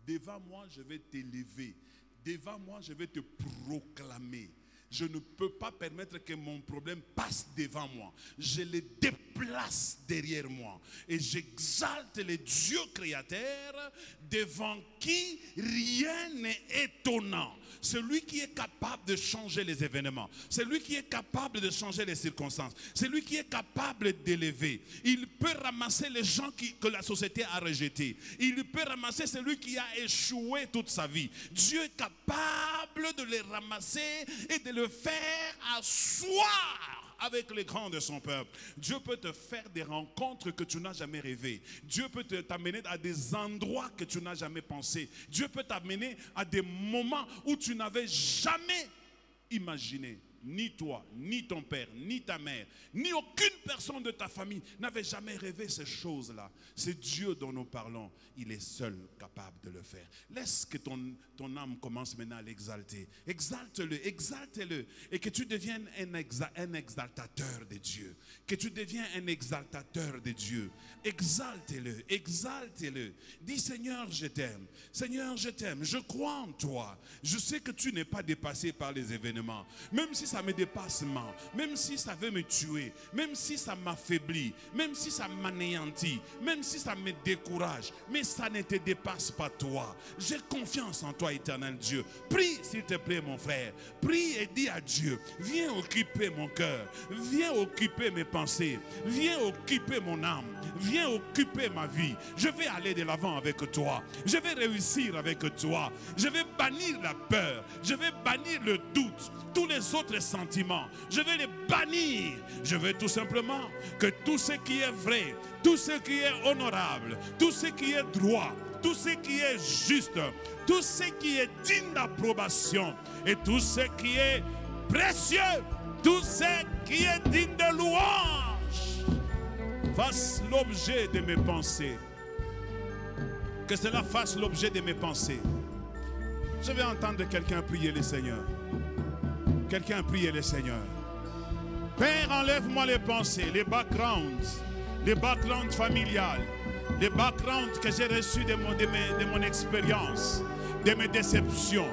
Devant moi, je vais t'élever. Devant moi, je vais te proclamer. Je ne peux pas permettre que mon problème passe devant moi. Je le déplace derrière moi. Et j'exalte le Dieu créateur devant qui rien n'est étonnant. Celui qui est capable de changer les événements. Celui qui est capable de changer les circonstances. Celui qui est capable d'élever. Il peut ramasser les gens que la société a rejetés. Il peut ramasser celui qui a échoué toute sa vie. Dieu est capable de les ramasser et de le faire asseoir avec les grands de son peuple. Dieu peut te faire des rencontres que tu n'as jamais rêvées. Dieu peut t'amener à des endroits que tu n'as jamais pensé. Dieu peut t'amener à des moments où tu n'avais jamais imaginé. Ni toi, ni ton père, ni ta mère, ni aucune personne de ta famille n'avait jamais rêvé ces choses-là. C'est Dieu dont nous parlons. Il est seul capable de le faire. Laisse que ton âme commence maintenant à l'exalter. Exalte-le, exalte-le. Et que tu deviennes un exaltateur de Dieu. Que tu deviens un exaltateur de Dieu. Exalte-le, exalte-le. Dis Seigneur, je t'aime. Seigneur, je t'aime. Je crois en toi. Je sais que tu n'es pas dépassé par les événements. Même si ça me dépasse, même si ça veut me tuer, même si ça m'affaiblit, même si ça m'anéantit, même si ça me décourage, mais ça ne te dépasse pas toi. J'ai confiance en toi, éternel Dieu. Prie s'il te plaît mon frère, prie et dis à Dieu, viens occuper mon cœur, viens occuper mes pensées, viens occuper mon âme, viens occuper ma vie. Je vais aller de l'avant avec toi, je vais réussir avec toi, je vais bannir la peur, je vais bannir le doute, tous les autres sentiments, je vais les bannir. Je veux tout simplement que tout ce qui est vrai, tout ce qui est honorable, tout ce qui est droit, tout ce qui est juste, tout ce qui est digne d'approbation et tout ce qui est précieux, tout ce qui est digne de louange fasse l'objet de mes pensées. Que cela fasse l'objet de mes pensées. Je vais entendre quelqu'un prier le Seigneur. Quelqu'un prie le Seigneur. Père, enlève-moi les pensées, les backgrounds familiales, les backgrounds que j'ai reçus de mon expérience, de mes déceptions,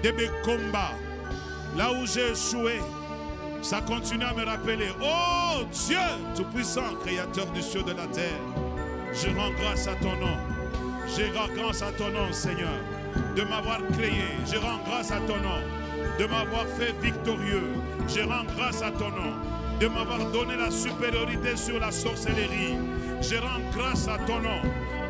de mes combats. Là où j'ai échoué, ça continue à me rappeler. Oh Dieu, tout-puissant, créateur du ciel et de la terre, je rends grâce à ton nom. Je rends grâce à ton nom, Seigneur, de m'avoir créé. Je rends grâce à ton nom de m'avoir fait victorieux. Je rends grâce à ton nom de m'avoir donné la supériorité sur la sorcellerie. Je rends grâce à ton nom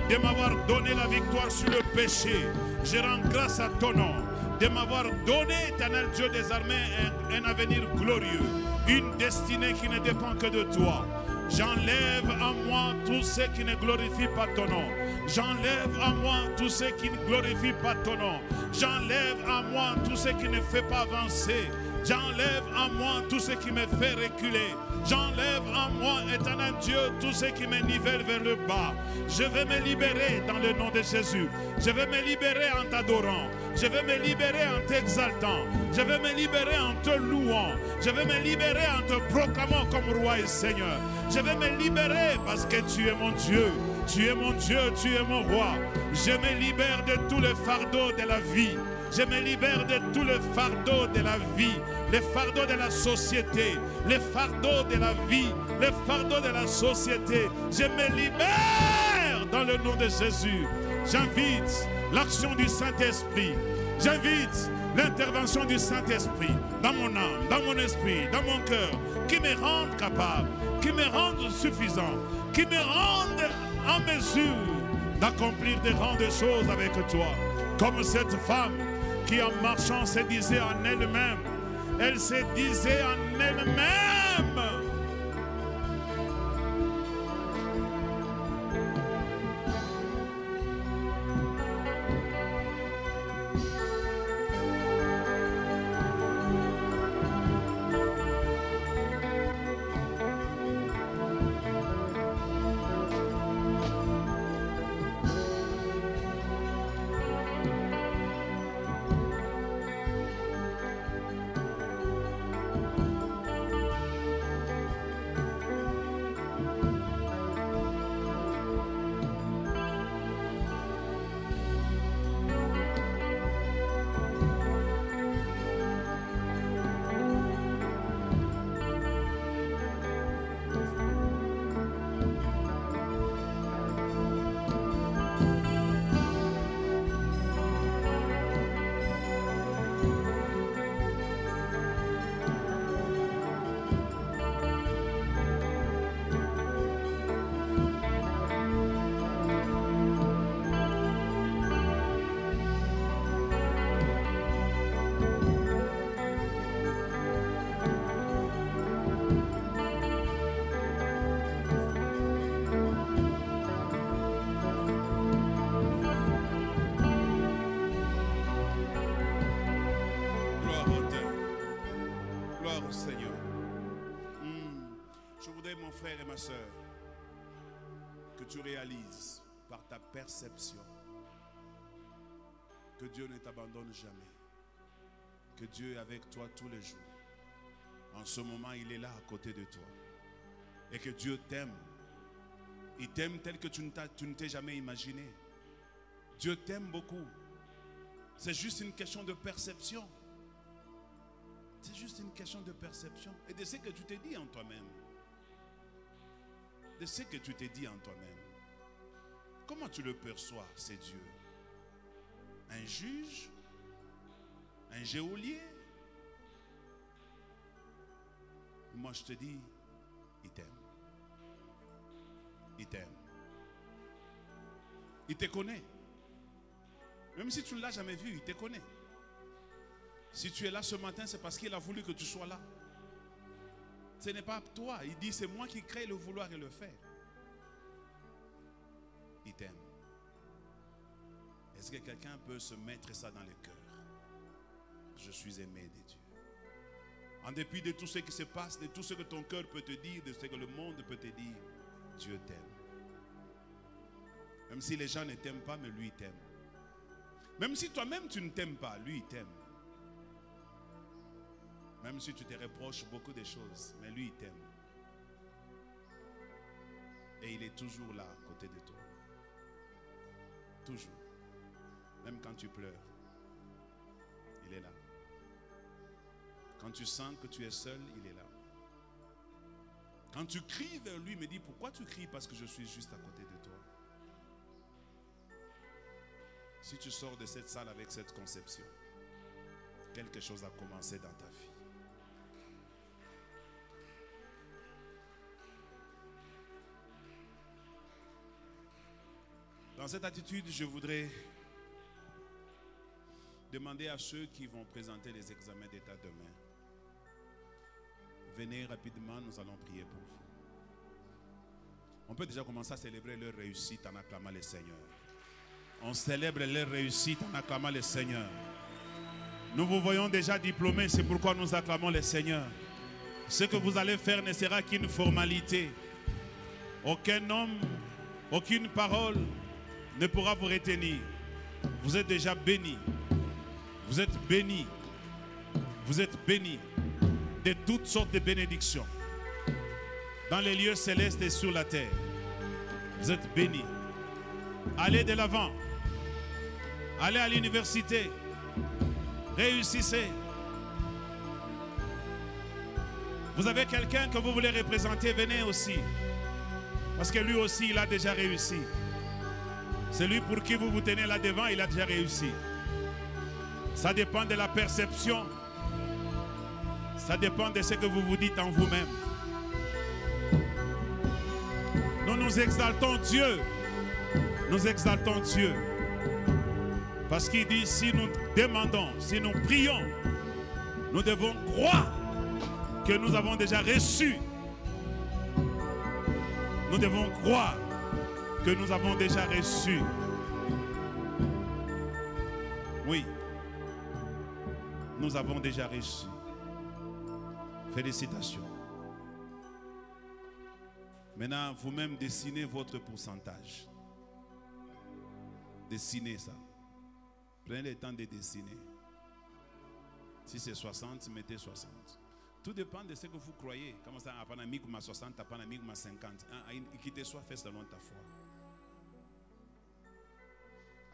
de m'avoir donné la victoire sur le péché. Je rends grâce à ton nom de m'avoir donné, éternel Dieu des armées, un avenir glorieux, une destinée qui ne dépend que de toi. J'enlève en moi tout ce qui ne glorifie pas ton nom. J'enlève à moi tout ce qui ne glorifie pas ton nom. J'enlève à moi tout ce qui ne fait pas avancer. J'enlève à moi tout ce qui me fait reculer. J'enlève à moi, éternel Dieu, tout ce qui me nivelle vers le bas. Je vais me libérer dans le nom de Jésus. Je vais me libérer en t'adorant. Je vais me libérer en t'exaltant. Je vais me libérer en te louant. Je vais me libérer en te proclamant comme roi et Seigneur. Je vais me libérer parce que tu es mon Dieu. Tu es mon Dieu, tu es mon roi. Je me libère de tous les fardeaux de la vie. Je me libère de tous les fardeaux de la vie, les fardeaux de la société, les fardeaux de la vie, les fardeaux de la société. Je me libère dans le nom de Jésus. J'invite l'action du Saint-Esprit. J'invite l'intervention du Saint-Esprit dans mon âme, dans mon esprit, dans mon cœur, qui me rende capable, qui me rende suffisant, qui me rende en mesure d'accomplir de grandes choses avec toi. Comme cette femme qui en marchant se disait en elle-même, elle se disait en elle-même, frère et ma soeur, que tu réalises par ta perception que Dieu ne t'abandonne jamais, que Dieu est avec toi tous les jours. En ce moment, il est là à côté de toi et que Dieu t'aime. Il t'aime tel que tu ne t'es jamais imaginé. Dieu t'aime beaucoup. C'est juste une question de perception. C'est juste une question de perception et de ce que tu t'es dit en toi-même. De ce que tu t'es dit en toi-même. Comment tu le perçois, c'est Dieu? Un juge? Un geôlier? Moi je te dis, il t'aime. Il t'aime. Il te connaît. Même si tu ne l'as jamais vu, il te connaît. Si tu es là ce matin, c'est parce qu'il a voulu que tu sois là. Ce n'est pas toi. Il dit, c'est moi qui crée le vouloir et le faire. Il t'aime. Est-ce que quelqu'un peut se mettre ça dans le cœur? Je suis aimé de Dieu. En dépit de tout ce qui se passe, de tout ce que ton cœur peut te dire, de ce que le monde peut te dire, Dieu t'aime. Même si les gens ne t'aiment pas, mais lui il t'aime. Même si toi-même tu ne t'aimes pas, lui il t'aime. Même si tu te reproches beaucoup de choses, mais lui il t'aime. Et il est toujours là à côté de toi. Toujours. Même quand tu pleures, il est là. Quand tu sens que tu es seul, il est là. Quand tu cries vers lui, il me dit, pourquoi tu cries? Parce que je suis juste à côté de toi. Si tu sors de cette salle avec cette conception, quelque chose a commencé dans ta vie. Dans cette attitude, je voudrais demander à ceux qui vont présenter les examens d'état demain. Venez rapidement, nous allons prier pour vous. On peut déjà commencer à célébrer leur réussite en acclamant le Seigneur. On célèbre leur réussite en acclamant le Seigneur. Nous vous voyons déjà diplômés, c'est pourquoi nous acclamons le Seigneur. Ce que vous allez faire ne sera qu'une formalité. Aucun homme, aucune parole ne pourra vous retenir. Vous êtes déjà bénis. Vous êtes bénis. Vous êtes bénis de toutes sortes de bénédictions. Dans les lieux célestes et sur la terre. Vous êtes bénis. Allez de l'avant. Allez à l'université. Réussissez. Vous avez quelqu'un que vous voulez représenter, venez aussi. Parce que lui aussi, il a déjà réussi. Celui pour qui vous vous tenez là devant, il a déjà réussi. Ça dépend de la perception. Ça dépend de ce que vous vous dites en vous-même. Nous exaltons Dieu. Nous exaltons Dieu. Parce qu'il dit, si nous demandons, si nous prions, nous devons croire que nous avons déjà reçu. Nous devons croire que nous avons déjà reçu. Oui. Nous avons déjà reçu. Félicitations. Maintenant, vous-même dessinez votre pourcentage. Dessinez ça. Prenez le temps de dessiner. Si c'est 60, mettez 60. Tout dépend de ce que vous croyez. Comment ça, à Panamique ou 60, à Panamique ou 50. Qui te soit fait selon ta foi.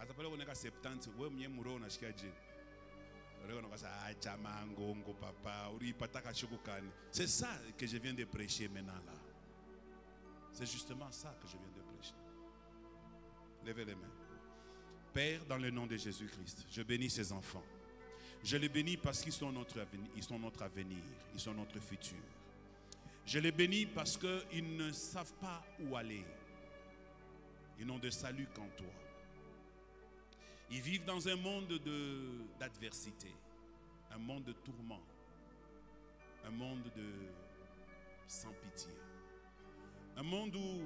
À ta parole, on est à 70. Oui, on est mourant, on a chiadji. C'est ça que je viens de prêcher maintenant là. C'est justement ça que je viens de prêcher. Levez les mains. Père, dans le nom de Jésus-Christ, je bénis ces enfants. Je les bénis parce qu'ils sont notre avenir, ils sont notre avenir, ils sont notre futur. Je les bénis parce qu'ils ne savent pas où aller. Ils n'ont de salut qu'en toi. Ils vivent dans un monde d'adversité, un monde de tourment, un monde sans pitié. Un monde où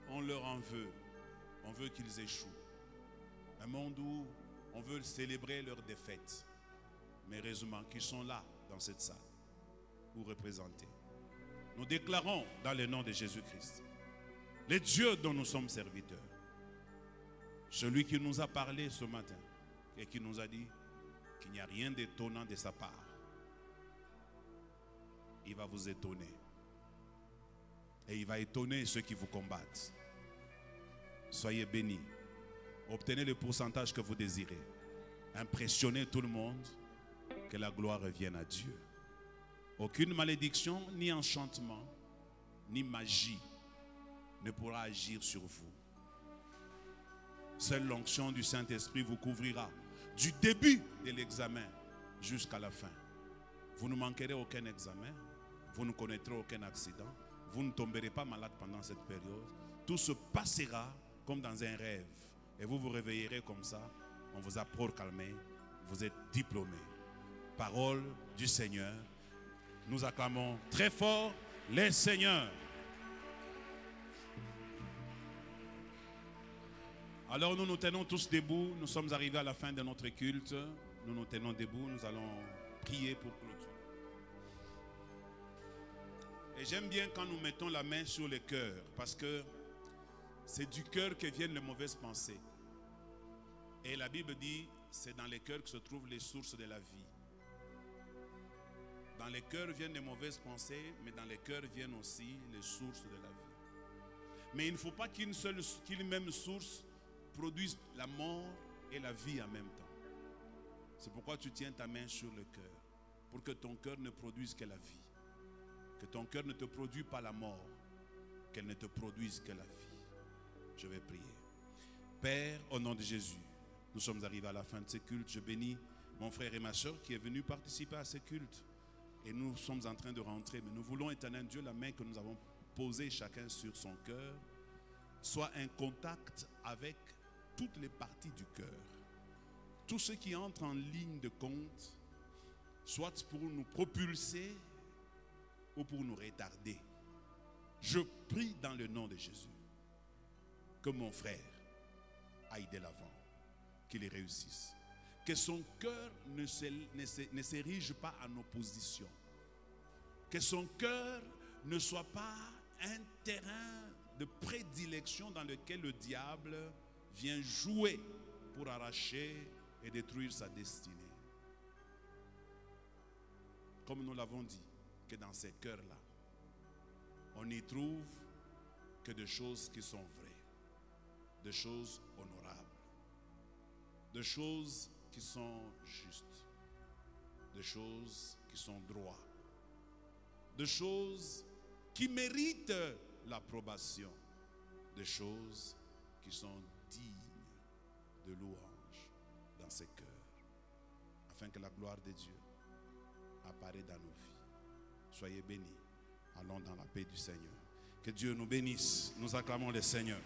on leur en veut, on veut qu'ils échouent. Un monde où on veut célébrer leur défaite. Mais heureusement qu'ils sont là, dans cette salle, pour représenter. Nous déclarons dans le nom de Jésus-Christ, le Dieu dont nous sommes serviteurs, celui qui nous a parlé ce matin et qui nous a dit qu'il n'y a rien d'étonnant de sa part. Il va vous étonner. Et il va étonner ceux qui vous combattent. Soyez bénis. Obtenez le pourcentage que vous désirez. Impressionnez tout le monde. Que la gloire revienne à Dieu. Aucune malédiction, ni enchantement, ni magie ne pourra agir sur vous. Seule l'onction du Saint-Esprit vous couvrira du début de l'examen jusqu'à la fin. Vous ne manquerez aucun examen. Vous ne connaîtrez aucun accident. Vous ne tomberez pas malade pendant cette période. Tout se passera comme dans un rêve. Et vous vous réveillerez comme ça. On vous a proclamé. Vous êtes diplômé. Parole du Seigneur. Nous acclamons très fort les Seigneurs. Alors nous nous tenons tous debout. Nous sommes arrivés à la fin de notre culte. Nous nous tenons debout. Nous allons prier pour clôturer. Et j'aime bien quand nous mettons la main sur le cœur, parce que c'est du cœur que viennent les mauvaises pensées. Et la Bible dit, c'est dans les cœurs que se trouvent les sources de la vie. Dans les cœurs viennent les mauvaises pensées, mais dans les cœurs viennent aussi les sources de la vie. Mais il ne faut pas qu'une même source produise la mort et la vie en même temps. C'est pourquoi tu tiens ta main sur le cœur, pour que ton cœur ne produise que la vie. Que ton cœur ne te produise pas la mort, qu'elle ne te produise que la vie. Je vais prier. Père, au nom de Jésus, nous sommes arrivés à la fin de ce culte. Je bénis mon frère et ma soeur qui est venu participer à ce culte. Et nous sommes en train de rentrer. Mais nous voulons, éternel Dieu, la main que nous avons posée chacun sur son cœur, soit un contact avec toutes les parties du cœur. Tout ce qui entre en ligne de compte, soit pour nous propulser ou pour nous retarder. Je prie dans le nom de Jésus que mon frère aille de l'avant, qu'il réussisse. Que son cœur ne s'érige pas en opposition. Que son cœur ne soit pas un terrain de prédilection dans lequel le diable vient jouer pour arracher et détruire sa destinée. Comme nous l'avons dit, que dans ces cœurs-là, on n'y trouve que des choses qui sont vraies, des choses honorables, des choses qui sont justes, des choses qui sont droites, des choses qui méritent l'approbation, des choses qui sont dignes de louange dans ces cœurs, afin que la gloire de Dieu apparaisse dans nos vies. Soyez bénis. Allons dans la paix du Seigneur. Que Dieu nous bénisse. Nous acclamons le Seigneur.